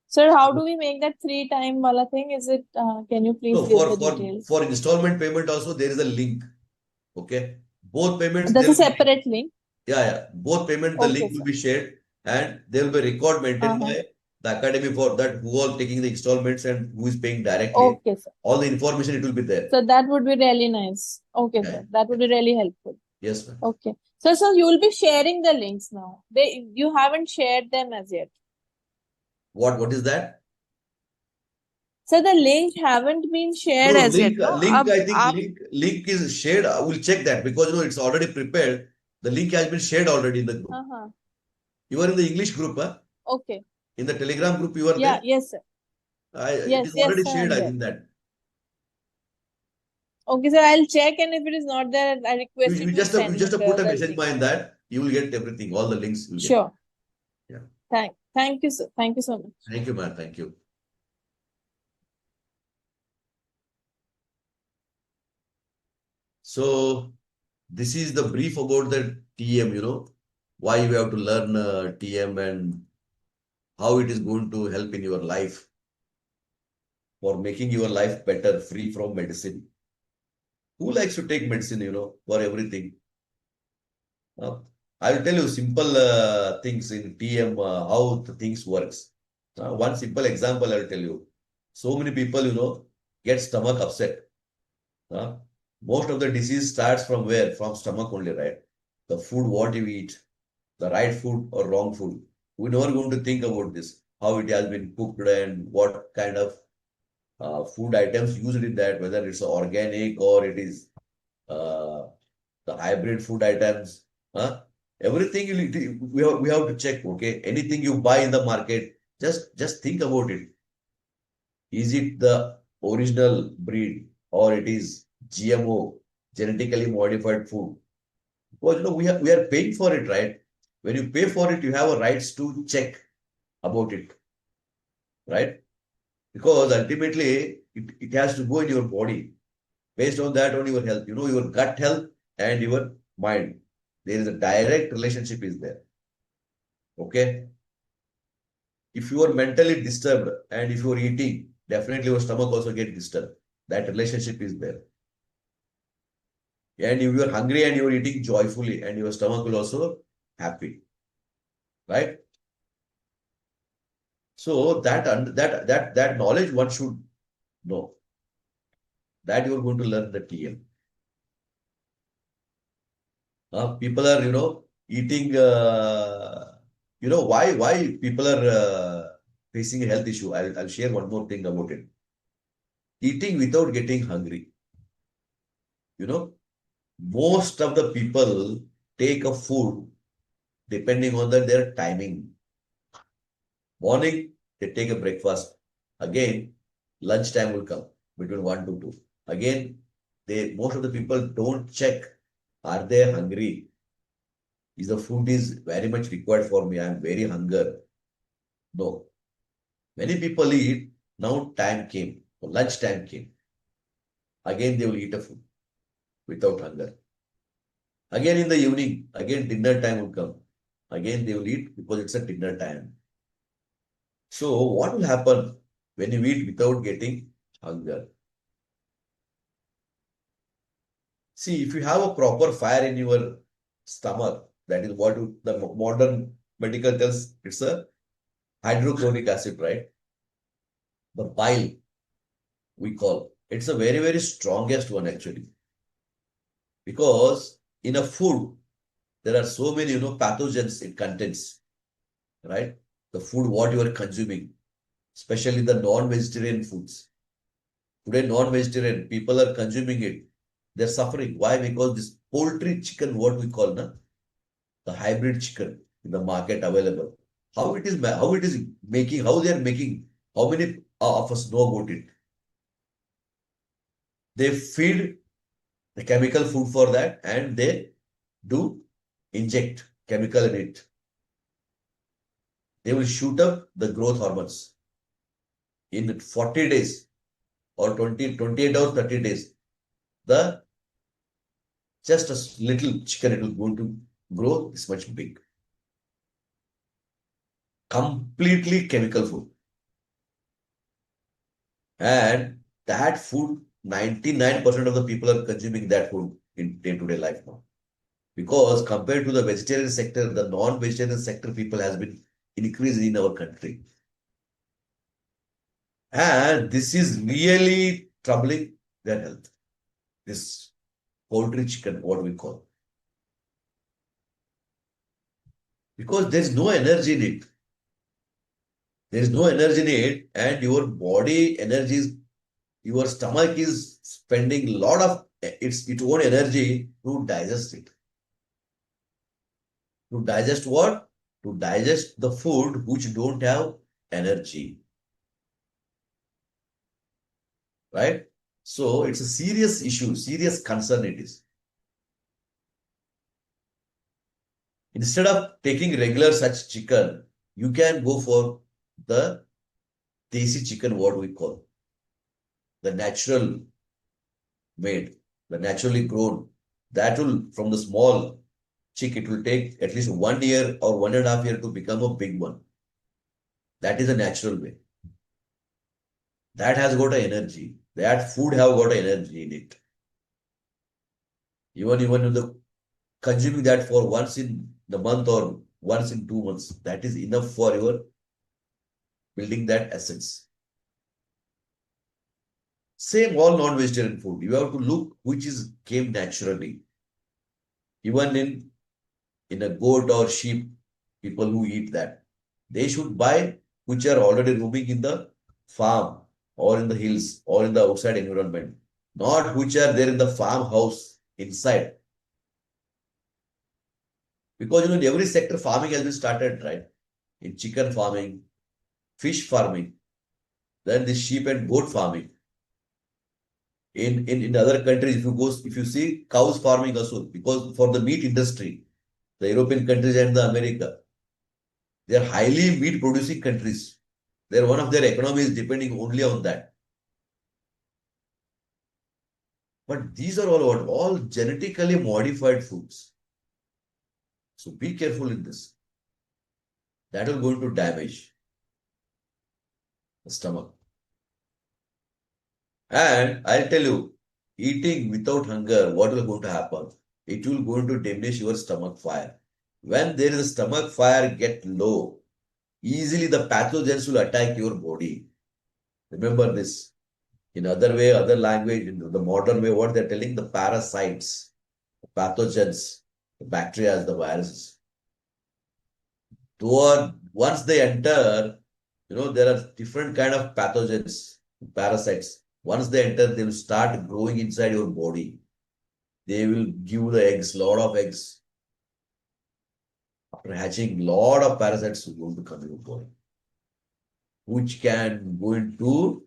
Sir, how do we make that 3-time wala thing? Is it, can you please No, give the details? for installment payment also, there is a link, okay? Both payments, That's there a will be, separate link. yeah. Both payment, the Okay, link will sir. be shared and there will be record maintained Uh-huh. by the academy for that, who all taking the installments and who is paying directly. Okay, sir. All the information, it will be there. So that would be really nice. Okay, Yeah, sir. That would be really helpful. yes, ma'am. Okay. So you will be sharing the links now. You haven't shared them as yet. What is that? So the link haven't been shared No, as yet, no? I think link is shared. I will check that because it's already prepared. The link has been shared already in the group. Uh-huh. You are in the English group, huh? Okay. In the Telegram group, you are Yeah, there. yes, sir. It is Yes, already sir, shared. I'm I there. think that Okay, sir, I'll check, and if it is not there, I request you to send you just put a the message link. behind that. You will get everything. All the links you will get. Sure. Yeah. Thank you, sir. Thank you so much. Thank you, man. Thank you. So this is the brief about the TM. Why you have to learn TM and how it is going to help in your life for making your life better, free from medicine. Who likes to take medicine, for everything? I will tell you simple things in TM, how the things works. One simple example I will tell you. So many people, get stomach upset. Uh, Most of the disease starts from where? From stomach only, right? The food, what you eat, the right food or wrong food. We're never going to think about this, how it has been cooked and what kind of food items used in that, whether it's organic or it is uh, the hybrid food items. Everything we have to check. Okay, anything you buy in the market, just think about it. Is it the original breed or it is GMO, genetically modified food? Because we are paying for it, right? When you pay for it, you have a rights to check about it, right? Because ultimately it has to go in your body. Based on that, on your health, your gut health and your mind. There is a direct relationship is there. Okay. If you are mentally disturbed and if you are eating, definitely your stomach also get disturbed. That relationship is there. And if you are hungry and you are eating joyfully and your stomach will also happy. Right? So that knowledge one should know. That you are going to learn the TM. People are, eating, why people are facing a health issue. I'll share one more thing about it. Eating without getting hungry. Most of the people take a food depending on their timing. Morning, they take a breakfast. Again, lunchtime will come between 1 to 2. Again, most of the people don't check, are they hungry? Is the food is very much required for me? I'm very hunger. No. Many people eat, now time came, lunch time came. Again, they will eat a food without hunger. Again in the evening, again dinner time will come. Again, they will eat because it's a dinner time. So what will happen when you eat without getting hunger? See, if you have a proper fire in your stomach, that is what the modern medical tells, it's a hydrochloric acid, right? The bile, we call. It's a very, very strongest one actually. Because in a food, there are so many, pathogens it contains, right? The food, what you are consuming, especially the non-vegetarian foods. Today, non-vegetarian, people are consuming it. They're suffering. Why? Because this poultry chicken, what we call, the hybrid chicken in the market available. How it is making, how they are making, how many of us know about it? They feed the chemical food for that and they do inject chemical in it. They will shoot up the growth hormones in 40 days or 28 hours, 30 days. The just a little chicken, it will going to grow this much big. Completely chemical food. And that food, 99% of the people are consuming that food in day-to-day life now. Because compared to the vegetarian sector, the non-vegetarian sector people has been increasing in our country. And this is really troubling their health. This poultry chicken, what we call. Because there is no energy in it. There is no energy in it, and your body energy is, your stomach is spending a lot of its own energy to digest it. To digest what? To digest the food which don't have energy. Right? So it's a serious issue, serious concern it is. Instead of taking regular such chicken, you can go for the desi chicken, what we call. The natural made, the naturally grown. That will, from the small chick, it will take at least 1 year or 1.5 years to become a big one. That is a natural way. That has got an energy. That food have got energy in it. Even in the consuming that for once in the month or once in 2 months, that is enough for your building that essence. Same all non-vegetarian food. You have to look which is came naturally. Even in a goat or sheep, people who eat that, they should buy which are already roaming in the farm or in the hills or in the outside environment, not which are there in the farmhouse inside. Because in every sector, farming has been started, right? In chicken farming, fish farming, then the sheep and goat farming. In other countries, if you see cows farming also, because for the meat industry, the European countries and the America, they are highly meat producing countries. They're one of their economies depending only on that. But these are all genetically modified foods. So be careful in this. That will going to damage the stomach. And I'll tell you, eating without hunger, what will going to happen? It will going to diminish your stomach fire. When there is a stomach fire get low, easily the pathogens will attack your body. Remember this. In other way, other language, in the modern way, what they're telling, the parasites, the pathogens, the bacteria, the viruses. Once they enter, there are different kind of pathogens, parasites. Once they enter, they will start growing inside your body. They will give the eggs, lot of eggs. After hatching, lot of parasites will going to come in your body, which can going to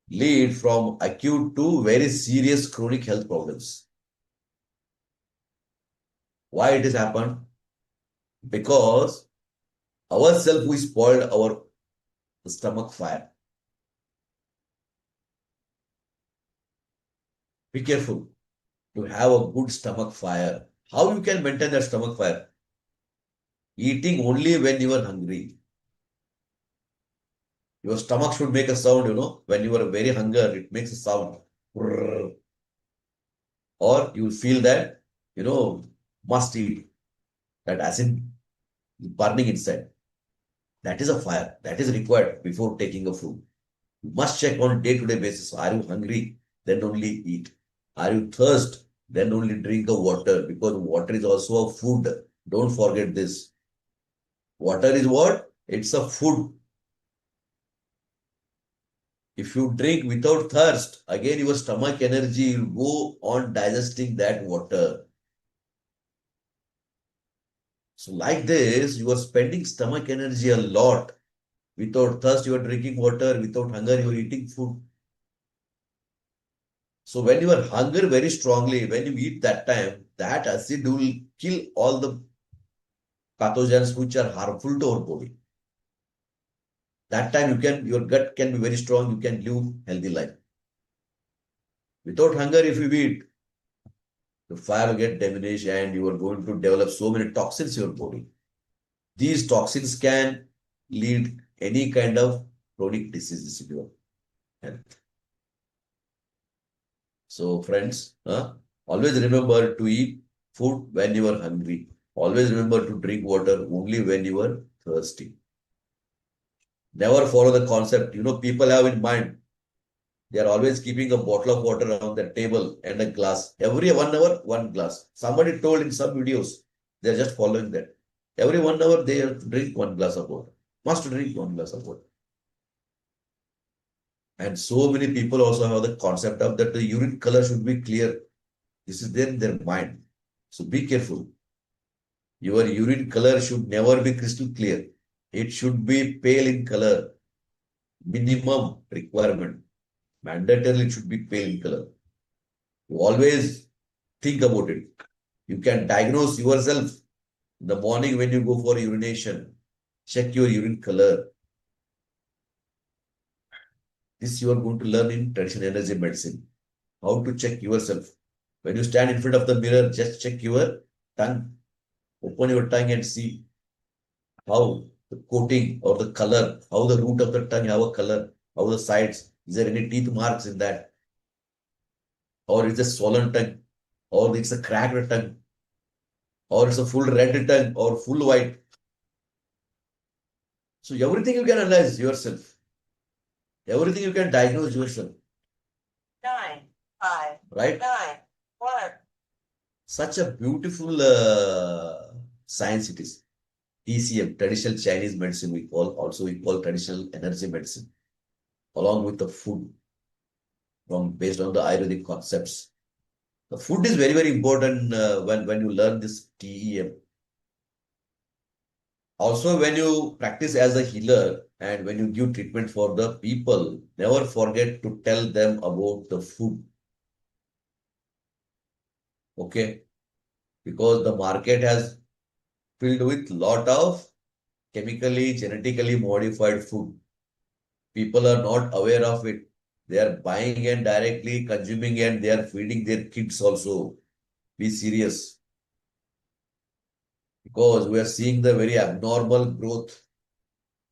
lead from acute to very serious chronic health problems. Why it has happened? Because ourselves we spoiled our stomach fire. Be careful to have a good stomach fire. How you can maintain that stomach fire? Eating only when you are hungry. Your stomach should make a sound, when you are very hungry, it makes a sound. Or you feel that, must eat. That acid burning inside. That is a fire. That is required before taking a food. You must check on day-to-day basis. Are you hungry? Then only eat. Are you thirst? Then only drink a water, because water is also a food. Don't forget this. Water is what? It's a food. If you drink without thirst, again your stomach energy will go on digesting that water. So like this, you are spending stomach energy a lot. Without thirst, you are drinking water. Without hunger, you are eating food. So when you are hunger very strongly, when you eat that time, that acid will kill all the pathogens which are harmful to our body. That time your gut can be very strong. You can live healthy life. Without hunger, if you eat, the fire will get diminished and you are going to develop so many toxins in your body. These toxins can lead any kind of chronic diseases in your health. So friends, always remember to eat food when you are hungry. Always remember to drink water only when you are thirsty. Never follow the concept. People have in mind, they are always keeping a bottle of water on the table and a glass. Every 1 hour, one glass. Somebody told in some videos, they are just following that. Every 1 hour, they have to drink one glass of water. Must drink one glass of water. And so many people also have the concept of that the urine color should be clear. This is there in their mind. So be careful. Your urine color should never be crystal clear. It should be pale in color. Minimum requirement. Mandatorily, it should be pale in color. You always think about it. You can diagnose yourself in the morning when you go for urination. Check your urine color. This you are going to learn in traditional energy medicine. How to check yourself. When you stand in front of the mirror, just check your tongue. Open your tongue and see how the coating or the color, how the root of the tongue have a color, how the sides. Is there any teeth marks in that? Or is it a swollen tongue? Or it's a cracked tongue? Or it's a full red tongue or full white? So everything you can analyze yourself. Everything you can diagnose yourself. 9, 5, Right? 9, 1. Such a beautiful science it is. TCM, traditional Chinese medicine, we call traditional energy medicine, along with the food based on the Ayurvedic concepts. The food is very, very important when you learn this TEM. Also, when you practice as a healer and when you give treatment for the people, never forget to tell them about the food. Okay? Because the market has filled with lot of chemically, genetically modified food. People are not aware of it. They are buying and directly consuming and they are feeding their kids also. Be serious. Because we are seeing the very abnormal growth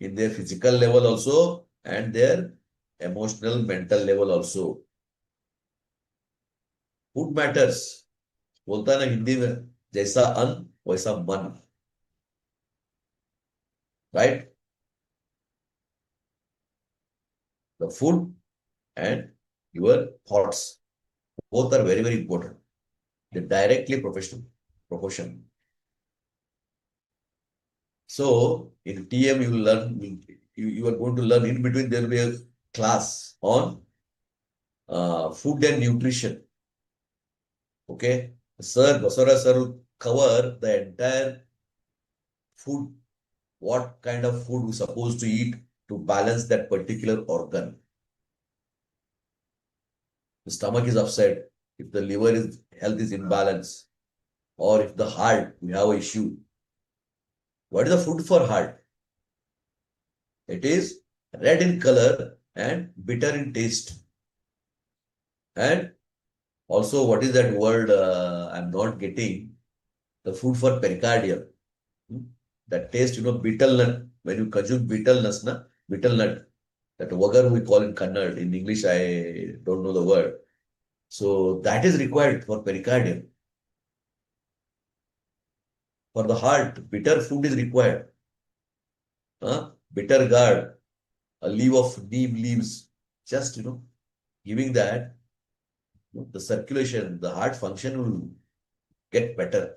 in their physical level also and their emotional, mental level also. Food matters. बोलता है ना हिंदी में जैसा अन्न वैसा मन. Right? The food and your thoughts. Both are very, very important. They're directly proportional. So in TM, you will learn, you are going to learn in between, there will be a class on food and nutrition. Okay. Sir, Basavaraj sir will cover the entire food, what kind of food we're supposed to eat to balance that particular organ. The stomach is upset, if the health is imbalance, or if the heart, we have an issue. What is the food for heart? It is red in color and bitter in taste. And also, what is that word I'm not getting? The food for pericardium. That taste, betel nut. When you consume betel nut, that vagar we call in Kannada. In English, I don't know the word. So that is required for pericardium. For the heart, bitter food is required. Bitter gourd, a leaf of neem leaves, just, giving that, the circulation, the heart function will get better.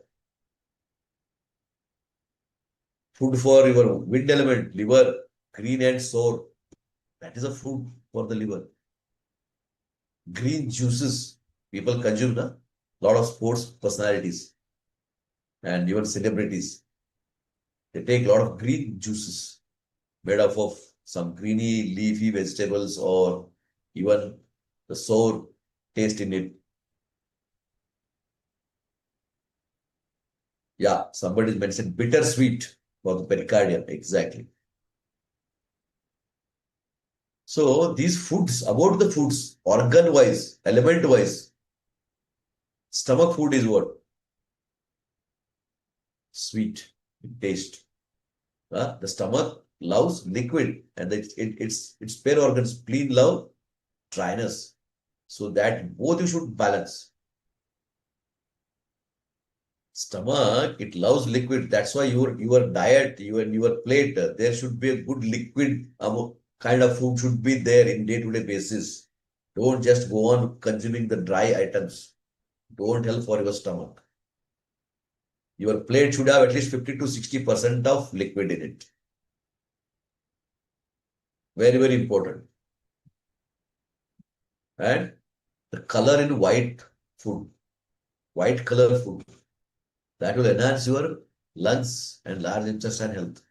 Food for your wind element, liver, green and sour. That is a food for the liver. Green juices, people consume, a lot of sports personalities and even celebrities. They take a lot of green juices made up of some greeny leafy vegetables or even the sour taste in it. Yeah, somebody mentioned bittersweet for the pericardium. Exactly. So these foods, about the foods, organ-wise, element-wise, stomach food is what? Sweet in taste. The stomach loves liquid and its spare organs, spleen love dryness. So that both you should balance. Stomach, it loves liquid. That's why your diet, your plate, there should be a good liquid kind of food should be there in day-to-day basis. Don't just go on consuming the dry items. Don't help for your stomach. Your plate should have at least 50 to 60% of liquid in it. Very, very important. And the color in white food, white color food, that will enhance your lungs and large intestine health.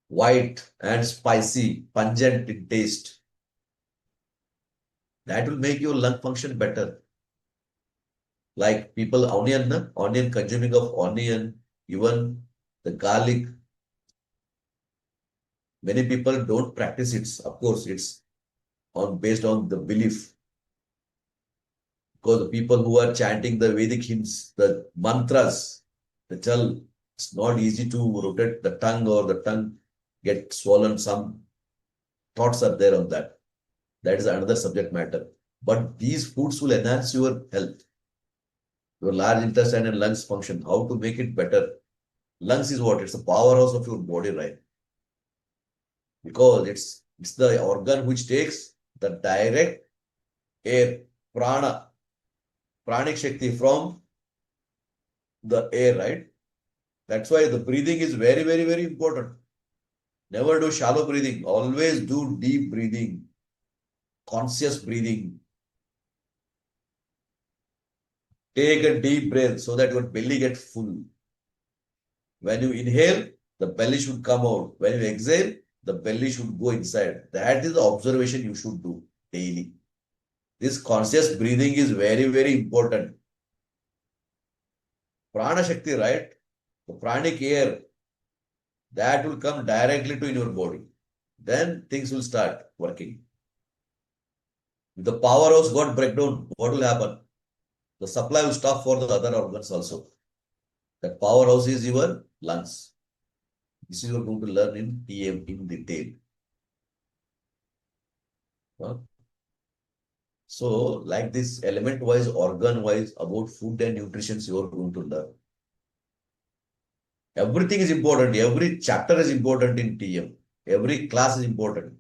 White and spicy, pungent in taste. That will make your lung function better. Like people, onion, consuming of onion, even the garlic. Many people don't practice it. Of course, it's based on the belief. Because the people who are chanting the Vedic hymns, the mantras, the jal, it's not easy to rotate the tongue or the tongue get swollen. Some thoughts are there on that. That is another subject matter. But these foods will enhance your health, your large intestine and lungs function. How to make it better? Lungs is what? It's the powerhouse of your body, right? Because it's the organ which takes the direct air, prana, pranic shakti from the air, right? That's why the breathing is very, very, very important. Never do shallow breathing. Always do deep breathing, conscious breathing. Take a deep breath so that your belly gets full. When you inhale, the belly should come out. When you exhale, the belly should go inside. That is the observation you should do daily. This conscious breathing is very, very important. Prana Shakti, right? The pranic air, that will come directly to in your body. Then things will start working. If the powerhouse got breakdown, what will happen? The supply will stop for the other organs also. That powerhouse is your lungs. This is what you're going to learn in TM in detail. So, like this element-wise, organ-wise, about food and nutrition, you're going to learn. Everything is important. Every chapter is important in TM. Every class is important.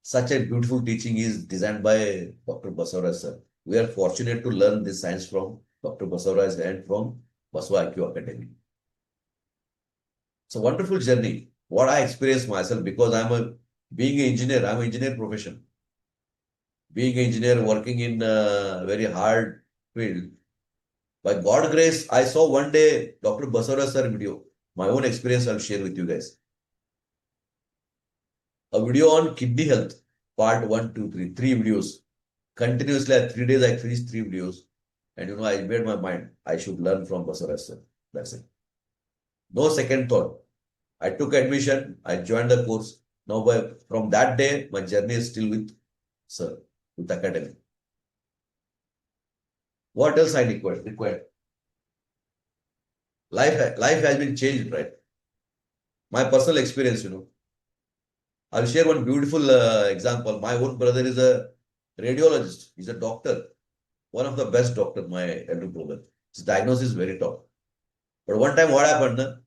Such a beautiful teaching is designed by Dr. Basavaraj sir. We are fortunate to learn this science from Dr. Basavaraj and from Basava Acu Academy. It's a wonderful journey. What I experienced myself, because being an engineer, I'm an engineer profession. Being an engineer, working in a very hard field. By God's grace, I saw one day Dr. Basavaraj sir video. My own experience I'll share with you guys. A video on kidney health, part 1, 2, 3, 3 videos. Continuously, at 3 days, I finished 3 videos. And I made my mind, I should learn from Basavaraj sir. That's it. No second thought. I took admission, I joined the course. Now, from that day, my journey is still with sir, with academy. What else I required? Life has been changed, right? My personal experience, I'll share one beautiful example. My own brother is a radiologist. He's a doctor. One of the best doctors, my elder brother. His diagnosis is very top. But one time what happened?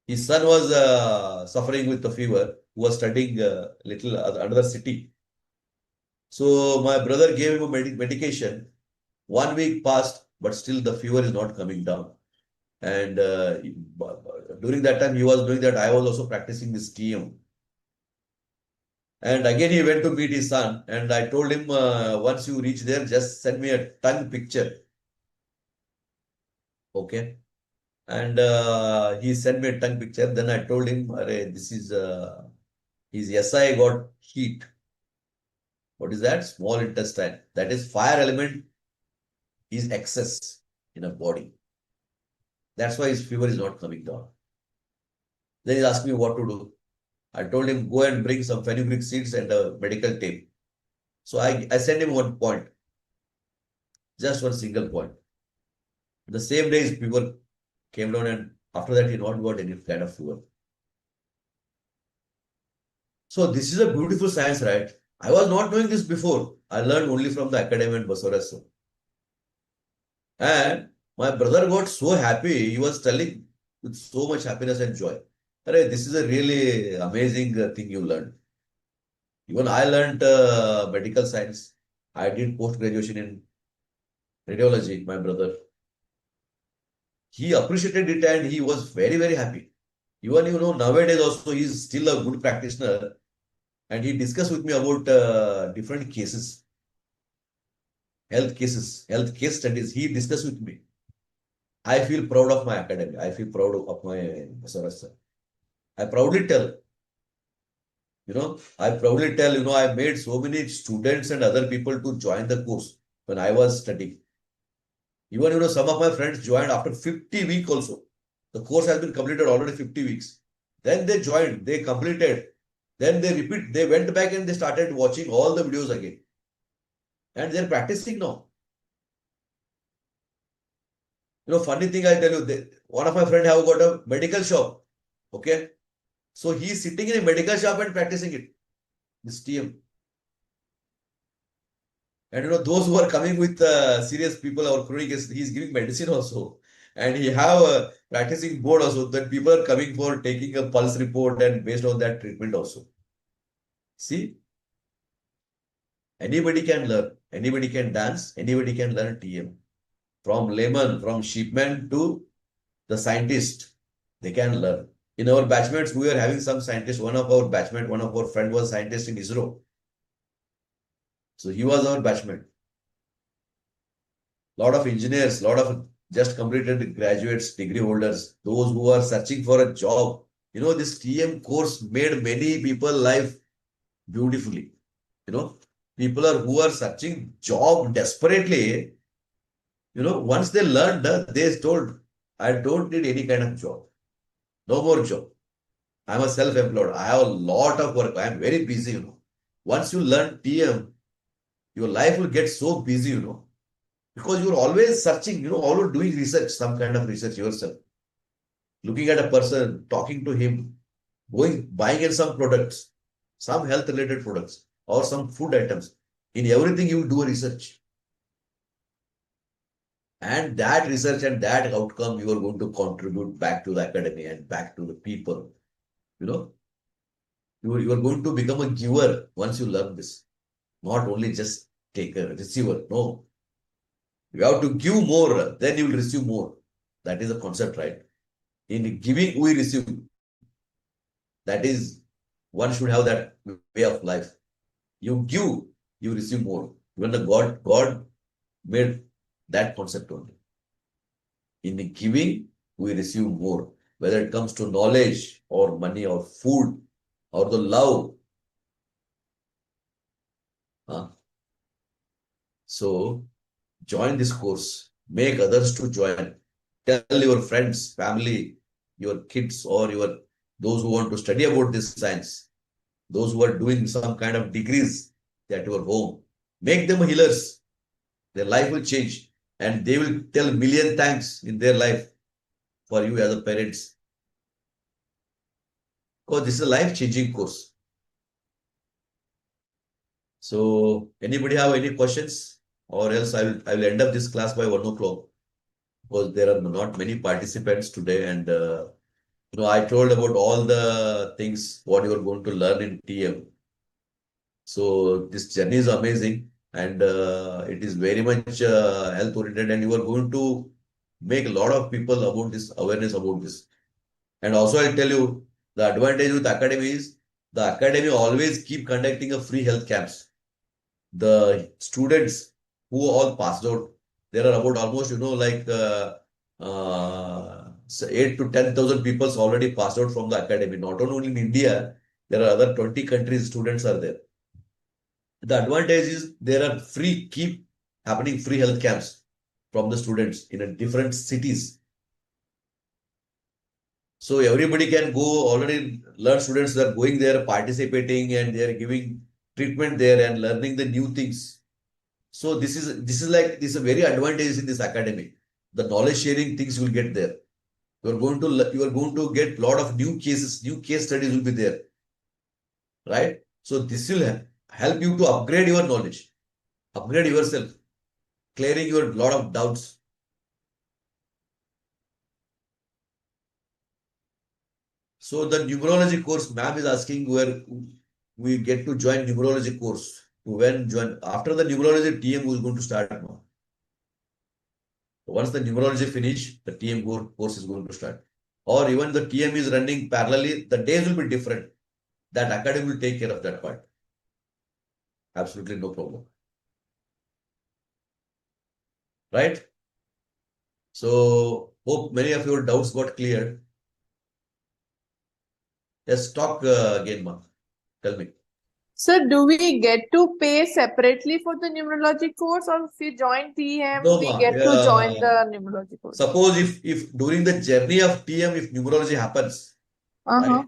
His son was suffering with the fever, who was studying little another city. So my brother gave him a medication. 1 week passed, but still the fever is not coming down. And during that time, he was doing that. I was also practicing this TM. And again, he went to meet his son. And I told him, once you reach there, just send me a tongue picture. Okay. And he sent me a tongue picture. Then I told him, this is his SI got heat. What is that? Small intestine. That is fire element is excess in a body. That's why his fever is not coming down. Then he asked me what to do. I told him, go and bring some fenugreek seeds and a medical tape. So I sent him one point. Just one single point. The same day his fever came down, and after that he not got any kind of fever. So this is a beautiful science, right? I was not knowing this before. I learned only from the academy and Basavaraj K. And my brother got so happy. He was telling with so much happiness and joy. This is a really amazing thing you learned. Even I learned medical science. I did post-graduation in radiology, my brother. He appreciated it and he was very, very happy. Even, nowadays also he is still a good practitioner. And he discussed with me about different cases, health cases, health case studies. He discussed with me. I feel proud of my academy. I feel proud of my Basavaraj K. I proudly tell, I made so many students and other people to join the course when I was studying. Even, some of my friends joined after 50 weeks also. The course has been completed already 50 weeks. Then they joined, they completed. Then they went back and they started watching all the videos again. And they're practicing now. Funny thing I tell you, one of my friends have got a medical shop. Okay. So he's sitting in a medical shop and practicing it. This TM. And those who are coming with serious people or chronic, he's giving medicine also. And he have a practicing board also that people are coming for taking a pulse report and based on that treatment also. See, anybody can learn, anybody can dance, anybody can learn TM. From layman, from sheepman to the scientist, they can learn. In our batchmates, we are having some scientists. One of our batchmates, one of our friend was scientist in ISRO. So he was our batchmate. Lot of engineers, lot of just completed graduates, degree holders, those who are searching for a job. This TM course made many people life beautifully. People who are searching job desperately, once they learned, they told, I don't need any kind of job. No more job. I'm a self-employed. I have a lot of work. I am very busy, Once you learn TM, your life will get so busy, because you're always searching, always doing research, some kind of research yourself. Looking at a person, talking to him, buying in some products, some health-related products, or some food items. In everything, you do a research. And that research and that outcome, you are going to contribute back to the academy and back to the people. You are going to become a giver once you learn this. Not only just take a receiver. No. You have to give more, then you will receive more. That is the concept, right? In giving, we receive. That is, one should have that way of life. You give, you receive more. Even the God made that concept only. In the giving, we receive more. Whether it comes to knowledge or money or food or the love. So, join this course. Make others to join. Tell your friends, family, your kids or those who want to study about this science. Those who are doing some kind of degrees at your home. Make them healers. Their life will change. And they will tell million thanks in their life for you as a parents. Because this is a life-changing course. So, anybody have any questions? Or else I will end up this class by 1 o'clock. Because there are not many participants today and I told about all the things what you are going to learn in TM. So this journey is amazing and it is very much health oriented, and you are going to make a lot of people about this awareness about this. And also I'll tell you the advantage with academy is the academy always keep conducting a free health camps. The students who all passed out, there are about almost, so 8 to 10,000 people already passed out from the academy. Not only in India, there are other 20 countries students are there. The advantage is there are keep happening free health camps from the students in a different cities. So everybody can go, already learn students are going there, participating, and they are giving treatment there and learning the new things. So this is a very advantage in this academy. The knowledge sharing things you will get there. You are going to get lot of new cases, new case studies will be there. Right? So this will help you to upgrade your knowledge, upgrade yourself, clearing your lot of doubts. So the numerology course, ma'am is asking where we get to join numerology course. When join after the numerology TM is going to start now. Once the numerology finish, the TM course is going to start. Or even the TM is running parallelly, the days will be different. That academy will take care of that part. Absolutely no problem. Right? So hope many of your doubts got cleared. Let's talk again, ma. Tell me. Sir, do we get to pay separately for the numerology course, or if we join TM, No, we ma. get to join the numerology course? Suppose if during the journey of TM, if numerology happens, Uh-huh. right?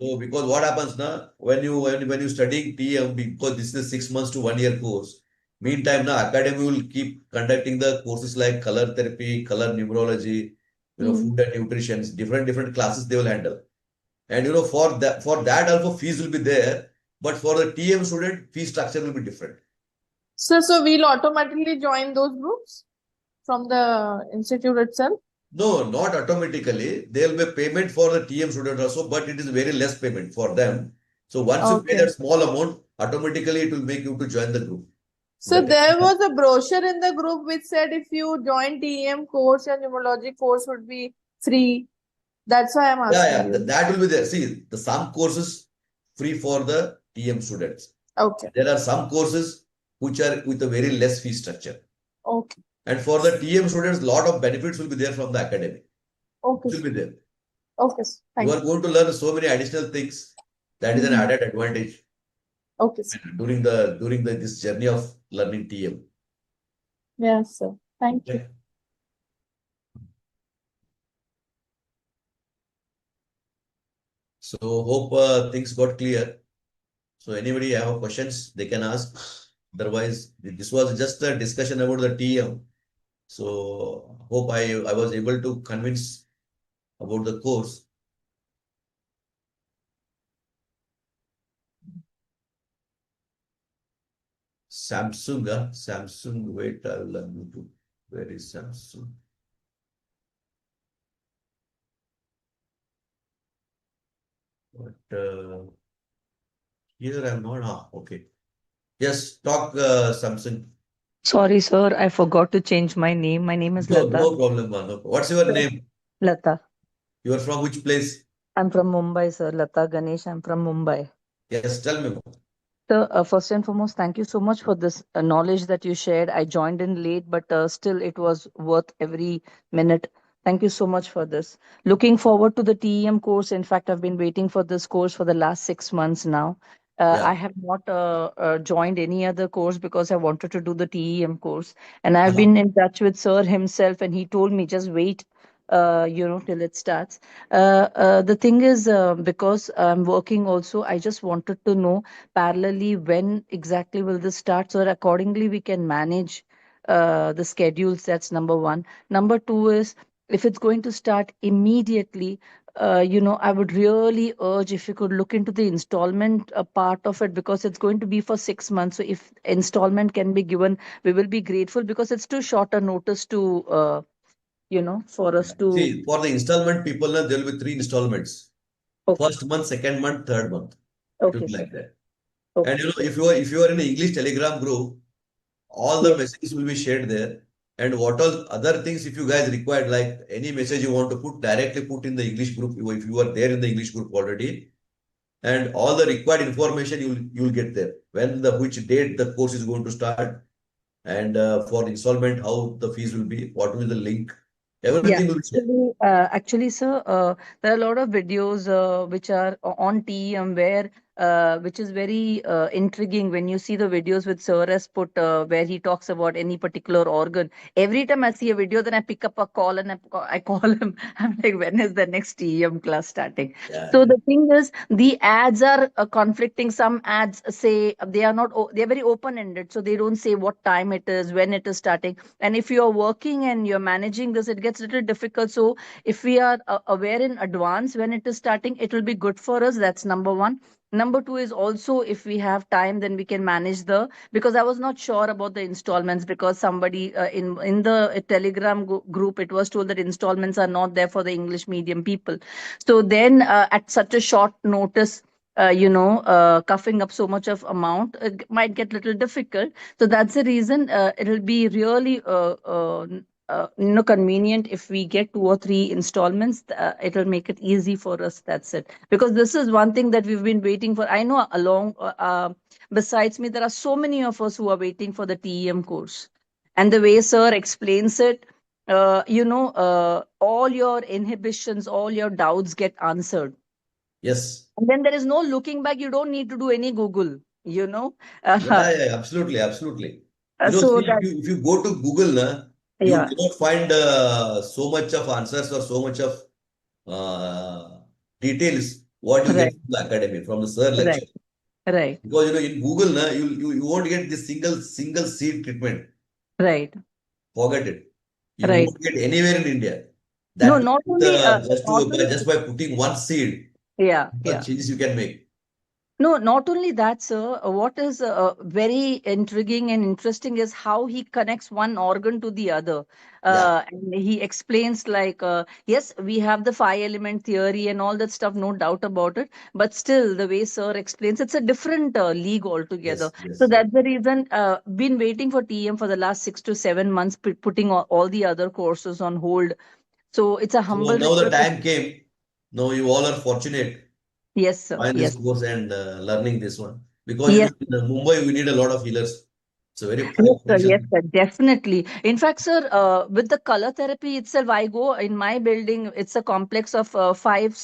So because what happens now, when you studying TM, because this is a 6 months to 1 year course, meantime now academy will keep conducting the courses like color therapy, color numerology, food and nutrition, different classes they will handle. And for that also fees will be there, but for the TM student, fee structure will be different. So we'll automatically join those groups from the institute itself? No, not automatically. There will be payment for the TM student also, but it is very less payment for them. So once you pay Okay. that small amount, automatically it will make you to join the group. So That there is- was a brochure in the group which said if you join TM course, your numerology course would be free. That's why I'm asking you. that will be there. See, some courses free for the TM students. Okay. There are some courses which are with a very less fee structure. Okay. And for the TM students, lot of benefits will be there from the academy. Okay. It will be there. Okay. Thank You you. are going to learn so many additional things. That is an added advantage Okay. during this journey of learning TM. Yes, sir. Thank you. Okay. So hope things got clear. So anybody have questions, they can ask. Otherwise, this was just a discussion about the TM. So hope I was able to convince about the course. Samsung, wait, I will unmute you. Where is Samsung? But here I'm not. Okay. Yes, talk Samsung. Sorry, sir, I forgot to change my name. My name is No, Lata. no problem, man. No. What's your name? Lata. You are from which place? I'm from Mumbai, sir. Lata Ganesh. I'm from Mumbai. Yes, tell me more. So, first and foremost, thank you so much for this knowledge that you shared. I joined in late, but still it was worth every minute. Thank you so much for this. Looking forward to the TEM course. In fact, I've been waiting for this course for the last 6 months now. Yeah. I have not joined any other course because I wanted to do the TEM course. And I've been in touch with Sir himself, and he told me just wait, till it starts. The thing is, because I'm working also, I just wanted to know parallelly when exactly will this start, so accordingly we can manage the schedules. That's number one. Number two is, if it's going to start immediately, I would really urge if you could look into the installment part of it, because it's going to be for 6 months. So if installment can be given, we will be grateful, because it's too short a notice to for us to. See, for the installment people, there will be 3 installments. Okay. First month, second month, third month. It will Okay, be sir. like that. Okay. And if you are in an English Telegram group, all the Yes. messages will be shared there. And what all other things, if you guys require, like any message you want to put, directly put in the English group. If you are there in the English group already, and all the required information you'll get there. When which date the course is going to start, and for installment, how the fees will be, what will be the link, Yeah, everything will be shared. actually, sir, there are a lot of videos which are on TEM where which is very intriguing when you see the videos with Sir has put where he talks about any particular organ. Every time I see a video, then I pick up a call and I call him. I'm like, when is the next TEM class starting? Yeah. So the thing is, the ads are conflicting. Some ads say they are not, they are very open-ended. So they don't say what time it is, when it is starting. And if you are working and you're managing this, it gets a little difficult. So if we are aware in advance when it is starting, it will be good for us. That's number one. Number two is also if we have time, then we can manage because I was not sure about the installments because somebody in the Telegram group, it was told that installments are not there for the English medium people. So then at such a short notice, cuffing up so much of amount might get a little difficult. So that's the reason it'll be really convenient if we get 2 or 3 installments. It'll make it easy for us. That's it. Because this is one thing that we've been waiting for. I know besides me, there are so many of us who are waiting for the TEM course. And the way Sir explains it, all your inhibitions, all your doubts get answered. Yes. And then there is no looking back. You don't need to do any Google, Yeah, absolutely. So See, that, if you go to Google, you yeah, cannot find so much of answers or so much of details what you get right, from the academy, from the sir right, lecture. right, Because in Google, you won't get this single seed treatment. right, Forget it. You right. won't get anywhere in India. No, That not only, not only, just by putting one seed, yeah, the yeah. changes you can make. No, not only that, sir. What is very intriguing and interesting is how he connects one organ to the other. Yeah. And he explains like, yes, we have the 5 element theory and all that stuff, no doubt about it. But still, the way sir explains, it's a different league altogether. Yes, yes, So yes. that's the reason been waiting for TM for the last 6 to 7 months, putting all the other courses on hold. So it's a So humble now the request. time came. Now you all are fortunate Yes, sir. find this Yes. course and learning this one. Because Yes. in Mumbai we need a lot of healers. It's a very high Yes, sir. Yes, potential. sir. Definitely. In fact, sir, with the color therapy itself, I go in my building. It's a complex of 5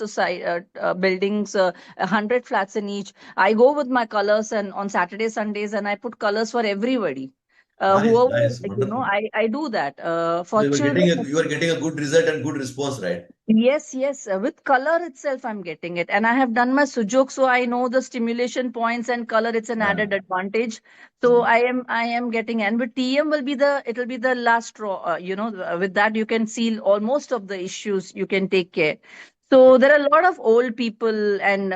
buildings, 100 flats in each. I go with my colors and on Saturday, Sundays, and I put colors for everybody. Nice, Whoever, nice, wonderful. I do that So for children. you are getting a good result and good response, right? Yes, yes. With color itself, I'm getting it. And I have done my sujok, so I know the stimulation points and color, it's an Yeah. added advantage. So I am getting, and with TM it'll be the last straw. With that you can seal almost of the issues, you can take care. So there are a lot of old people and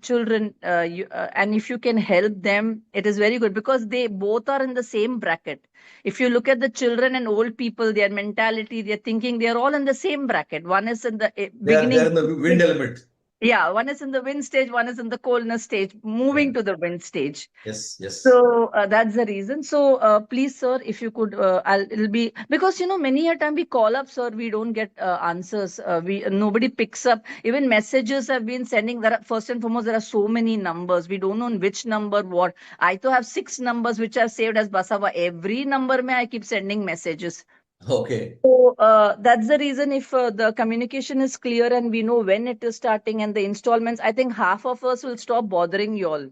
children, and if you can help them, it is very good because they both are in the same bracket. If you look at the children and old people, their mentality, their thinking, they are all in the same bracket. One is in the They are beginning. in the wind element. Yeah, one is in the wind stage, one is in the coldness stage, Yeah. moving to the wind stage. Yes, yes. So that's the reason. So please, sir, if you could, it'll be because many a time we call up, sir, we don't get answers. We nobody picks up. Even messages have been sending. First and foremost, there are so many numbers. We don't know in which number what. I to have 6 numbers which I've saved as Basava. Every number I keep sending messages. Okay. So that's the reason if the communication is clear and we know when it is starting and the installments, I think half of us will stop bothering you all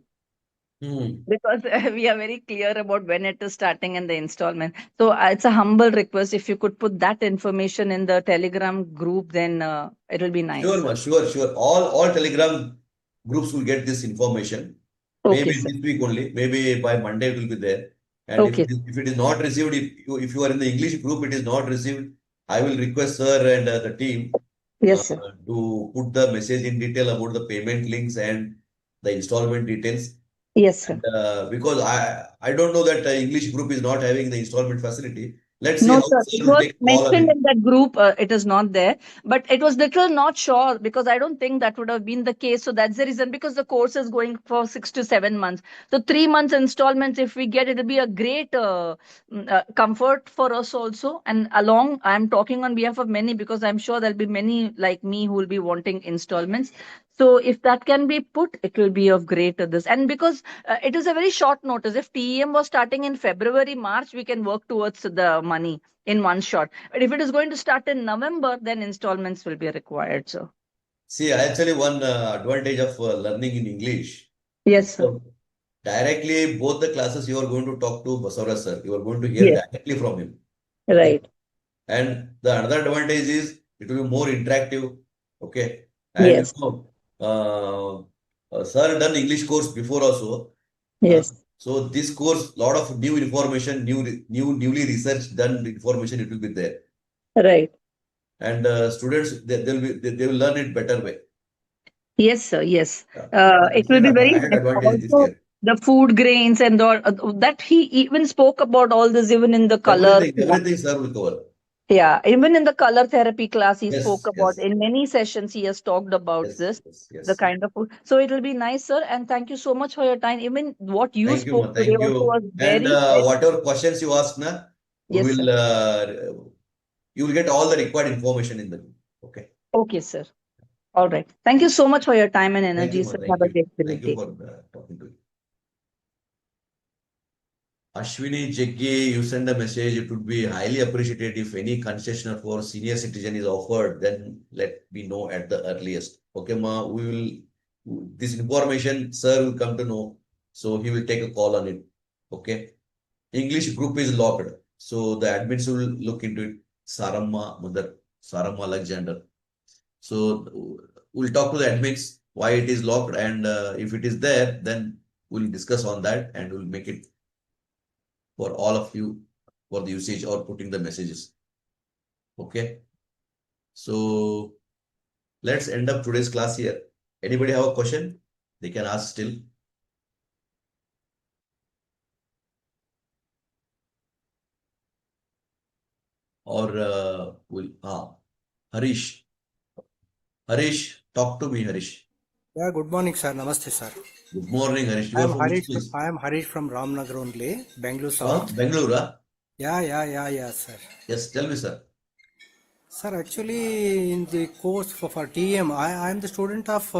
because we are very clear about when it is starting and the installment. So it's a humble request. If you could put that information in the Telegram group, then it will be Sure, nice. ma, sure. All Telegram groups will get this information. Okay, Maybe sir. this week only. Maybe by Monday it will be there. And Okay. if it is not received, if you are in the English group, it is not received, I will request sir and the team Yes, sir. to put the message in detail about the payment links and the installment details. Yes, sir. And because I don't know that English group is not having the installment facility. Let's see No, how sir. sir It will was take a call on mentioned it. in that group. It is not there, but it was little not sure because I don't think that would have been the case. So that's the reason, because the course is going for 6 to 7 months. So 3 months installments, if we get, it'll be a great comfort for us also. And along, I'm talking on behalf of many because I'm sure there'll be many like me who will be wanting installments. So if that can be put, it will be of great this. And because it is a very short notice. If TEM was starting in February, March, we can work towards the money in one shot. But if it is going to start in November, then installments will be required. So See, actually, one advantage of learning in English, yes, sir. because directly both the classes you are going to talk to Basavaraj sir. You are going to hear Yes, directly from him. Okay. right. And the another advantage is it will be more interactive. Okay. And Yes, sir done English course before also. Uh, yes, so this course, lot of new information, newly researched done information, it will be there. right. And students, they will learn it better way. Yes, sir. Yes. This It is will an be very added nice. advantage this Also, year. the food grains and all that he even spoke about all this, even in the color. Everything sir will cover. Yeah, even in the color therapy class, he spoke Yes, about, yes, in many sessions, he has talked about yes, this, yes, the yes. kind of food. So it will be nice, sir. And thank you so much for your time. Even what you Thank you, spoke ma. today Thank also you. was And very, very, whatever questions you ask, na, we yes, sir. will you will get all the required information in the group. Okay. Okay, sir. All right. Thank you so much for your time and Thank energy, you, ma. sir. Thank Have a you. great day. For talking to you. Ashwini Jaggi, you send a message. It would be highly appreciated if any concession for senior citizen is offered. Then let me know at the earliest. Okay, ma. We will. This information, sir will come to know. So he will take a call on it. Okay. English group is locked. So the admins will look into it. Saramma Mother, Saramma Alexander. So we'll talk to the admins why it is locked, and if it is there, then we'll discuss on that and we'll make it for all of you for the usage or putting the messages. Okay. So let's end up today's class here. Anybody have a question? They can ask still. Or Harish. Harish, talk to me, Harish. Yeah, good morning, sir. Namaste, sir. Good morning, Harish. You I are am from which Harish. place? I am Harish from Ramnagar only, Bangalore From South. Bengaluru, huh? Yeah, sir. Yes, tell me, sir. Sir, actually, in the course for TM, I am the student of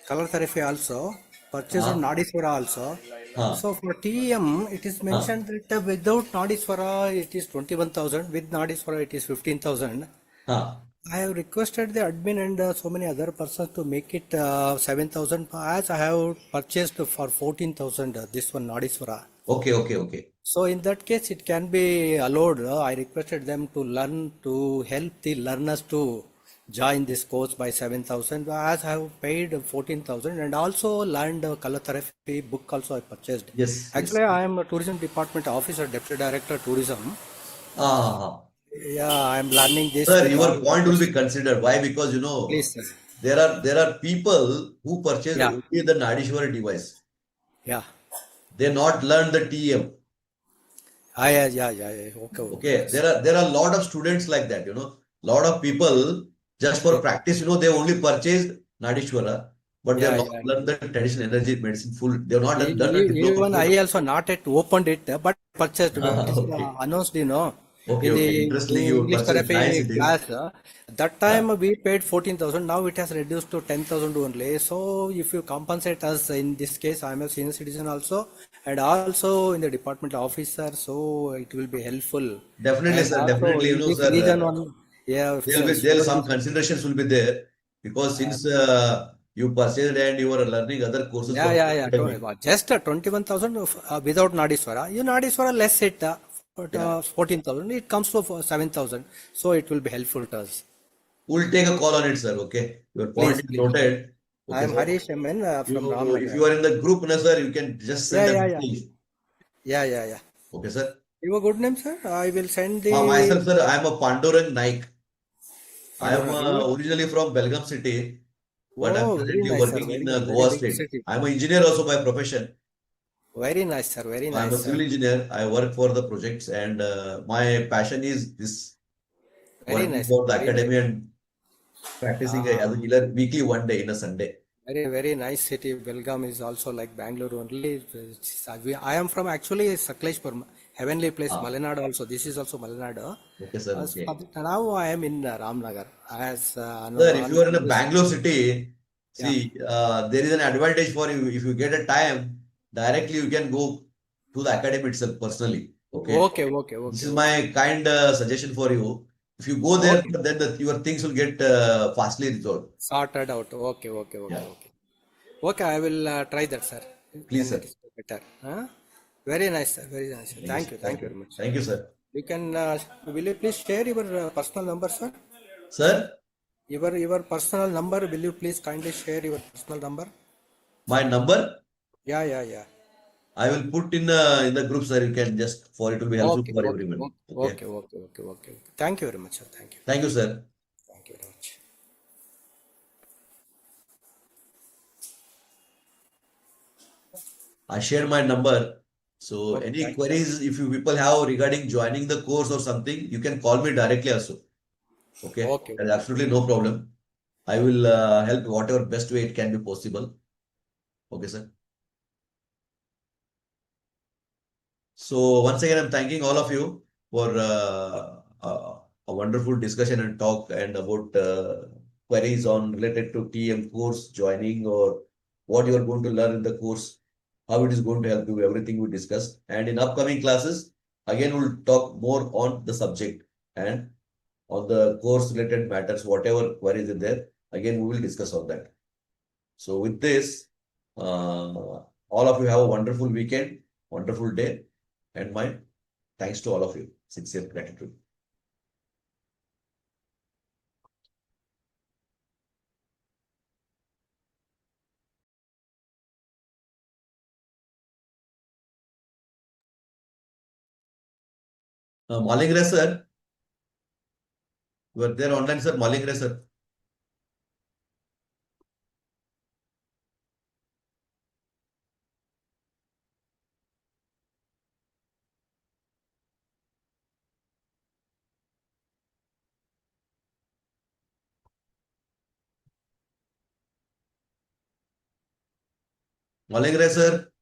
color therapy also, purchase of Huh? Nadiswara also. Huh? So for TM, it is Huh? mentioned that without Nadiswara, it is 21,000. With Nadiswara, it is 15,000. Huh? I have requested the admin and so many other persons to make it 7,000, as I have purchased for 14,000 this one Nadiswara. Okay. So in that case it can be allowed. I requested them to help the learners to join this course by 7,000, as I have paid 14,000, and also learned color therapy book also I purchased. Yes, yes. Actually, I am a tourism department officer, deputy director tourism. Ah, Yeah, I am learning this sir, with all your the point will others. be considered. Why? Because Please, sir. there are people who purchase Yeah, only the Nadishwara device. yeah. They not learn the TM. Yeah. Okay. Okay, there are a lot of students like that. Lot of people just for practice. They only purchased Nadishwara, but they have not Yeah. learned the traditional energy medicine full. They have not done a diploma Even full. I also not yet opened it, but purchased. It is Okay, announced, okay, in okay. the Interesting, you English purchased. Nice therapy it is. class. That time we paid 14,000. Now it has reduced to 10,000 only. So if you compensate us, in this case, I am a senior citizen also, and also in the department officer, so it will be helpful. Definitely, And sir. also Definitely, in this sir. region one, yeah, There some students. considerations will be there because since you purchased and you are learning other courses from the Yeah. academy. Just 21,000 without Nadiswara. You Nadiswara less it, but Yeah, 14,000. It comes to 7,000. So it will be helpful to us. we'll take a call on it, sir. Okay, your point Please, is please. noted. I Okay, am sir. Harish MN from If Ramnagar. you are in the group, na, sir, you can just send a Yeah. message. Yeah. Okay, sir. Your good name, sir? I will send Myself, the sir, I am a Pandurang Naik. I am Pandora. You, originally from Belgaum city, but I'm oh, very presently nice, sir. working in Very Goa big state. city. I'm an engineer also by profession. Very nice, sir. Very I'm a nice, civil sir. engineer. I work for the projects, and my passion is this Very working nice, for the very nice. academy and practicing Ah, as a healer weekly, one day in a Sunday. very, very nice city. Belgaum is also like Bangalore only. I am from actually Sakleshpur, heavenly place, Ah, Malenadu also. This is also Malenadu. okay, sir. As Okay. now I am in Ramnagar. As Sir, if on you are in a this, Bangalore city, yeah. see, there is an advantage for you. If you get a time, directly you can go to the academy itself personally. Okay. Okay, okay, This okay, is okay. my kind suggestion for you. If you go there, Okay, then your things will get fastly resolved. sorted out. Okay, okay, Yeah. okay, okay. Okay, I will try that, sir. Please, Then it sir. is better. Huh? Very nice, sir. Very nice, sir. Thank you, sir. Thank Thank you you. very much, sir. Thank you, sir. You can, will you please share your personal number, sir? Sir, Your personal number, will you please kindly share your personal number? my number Yeah, yeah, yeah. I will put in the group, sir. You can just for it to be helpful Okay, for okay, everyone. okay, Okay. okay, okay, okay, okay. Thank you very much, sir. Thank you. Thank you, sir. Thank you very much. I share my number. So Okay, any thank you. queries, if you people have regarding joining the course or something, you can call me directly also. Okay. Okay, There's okay. absolutely no problem. I will help whatever best way it can be possible. Okay, sir. So once again, I'm thanking all of you for a wonderful discussion and talk and about queries on related to TM course joining or what you are going to learn in the course, how it is going to help you, everything we discussed. And in upcoming classes, again, we'll talk more on the subject and on the course related matters, whatever queries are there. Again, we will discuss on that. So with this, all of you have a wonderful weekend, wonderful day, and my thanks to all of you. Sincere gratitude. Malingre sir, you are there online, sir. Malingre sir. Malingre sir.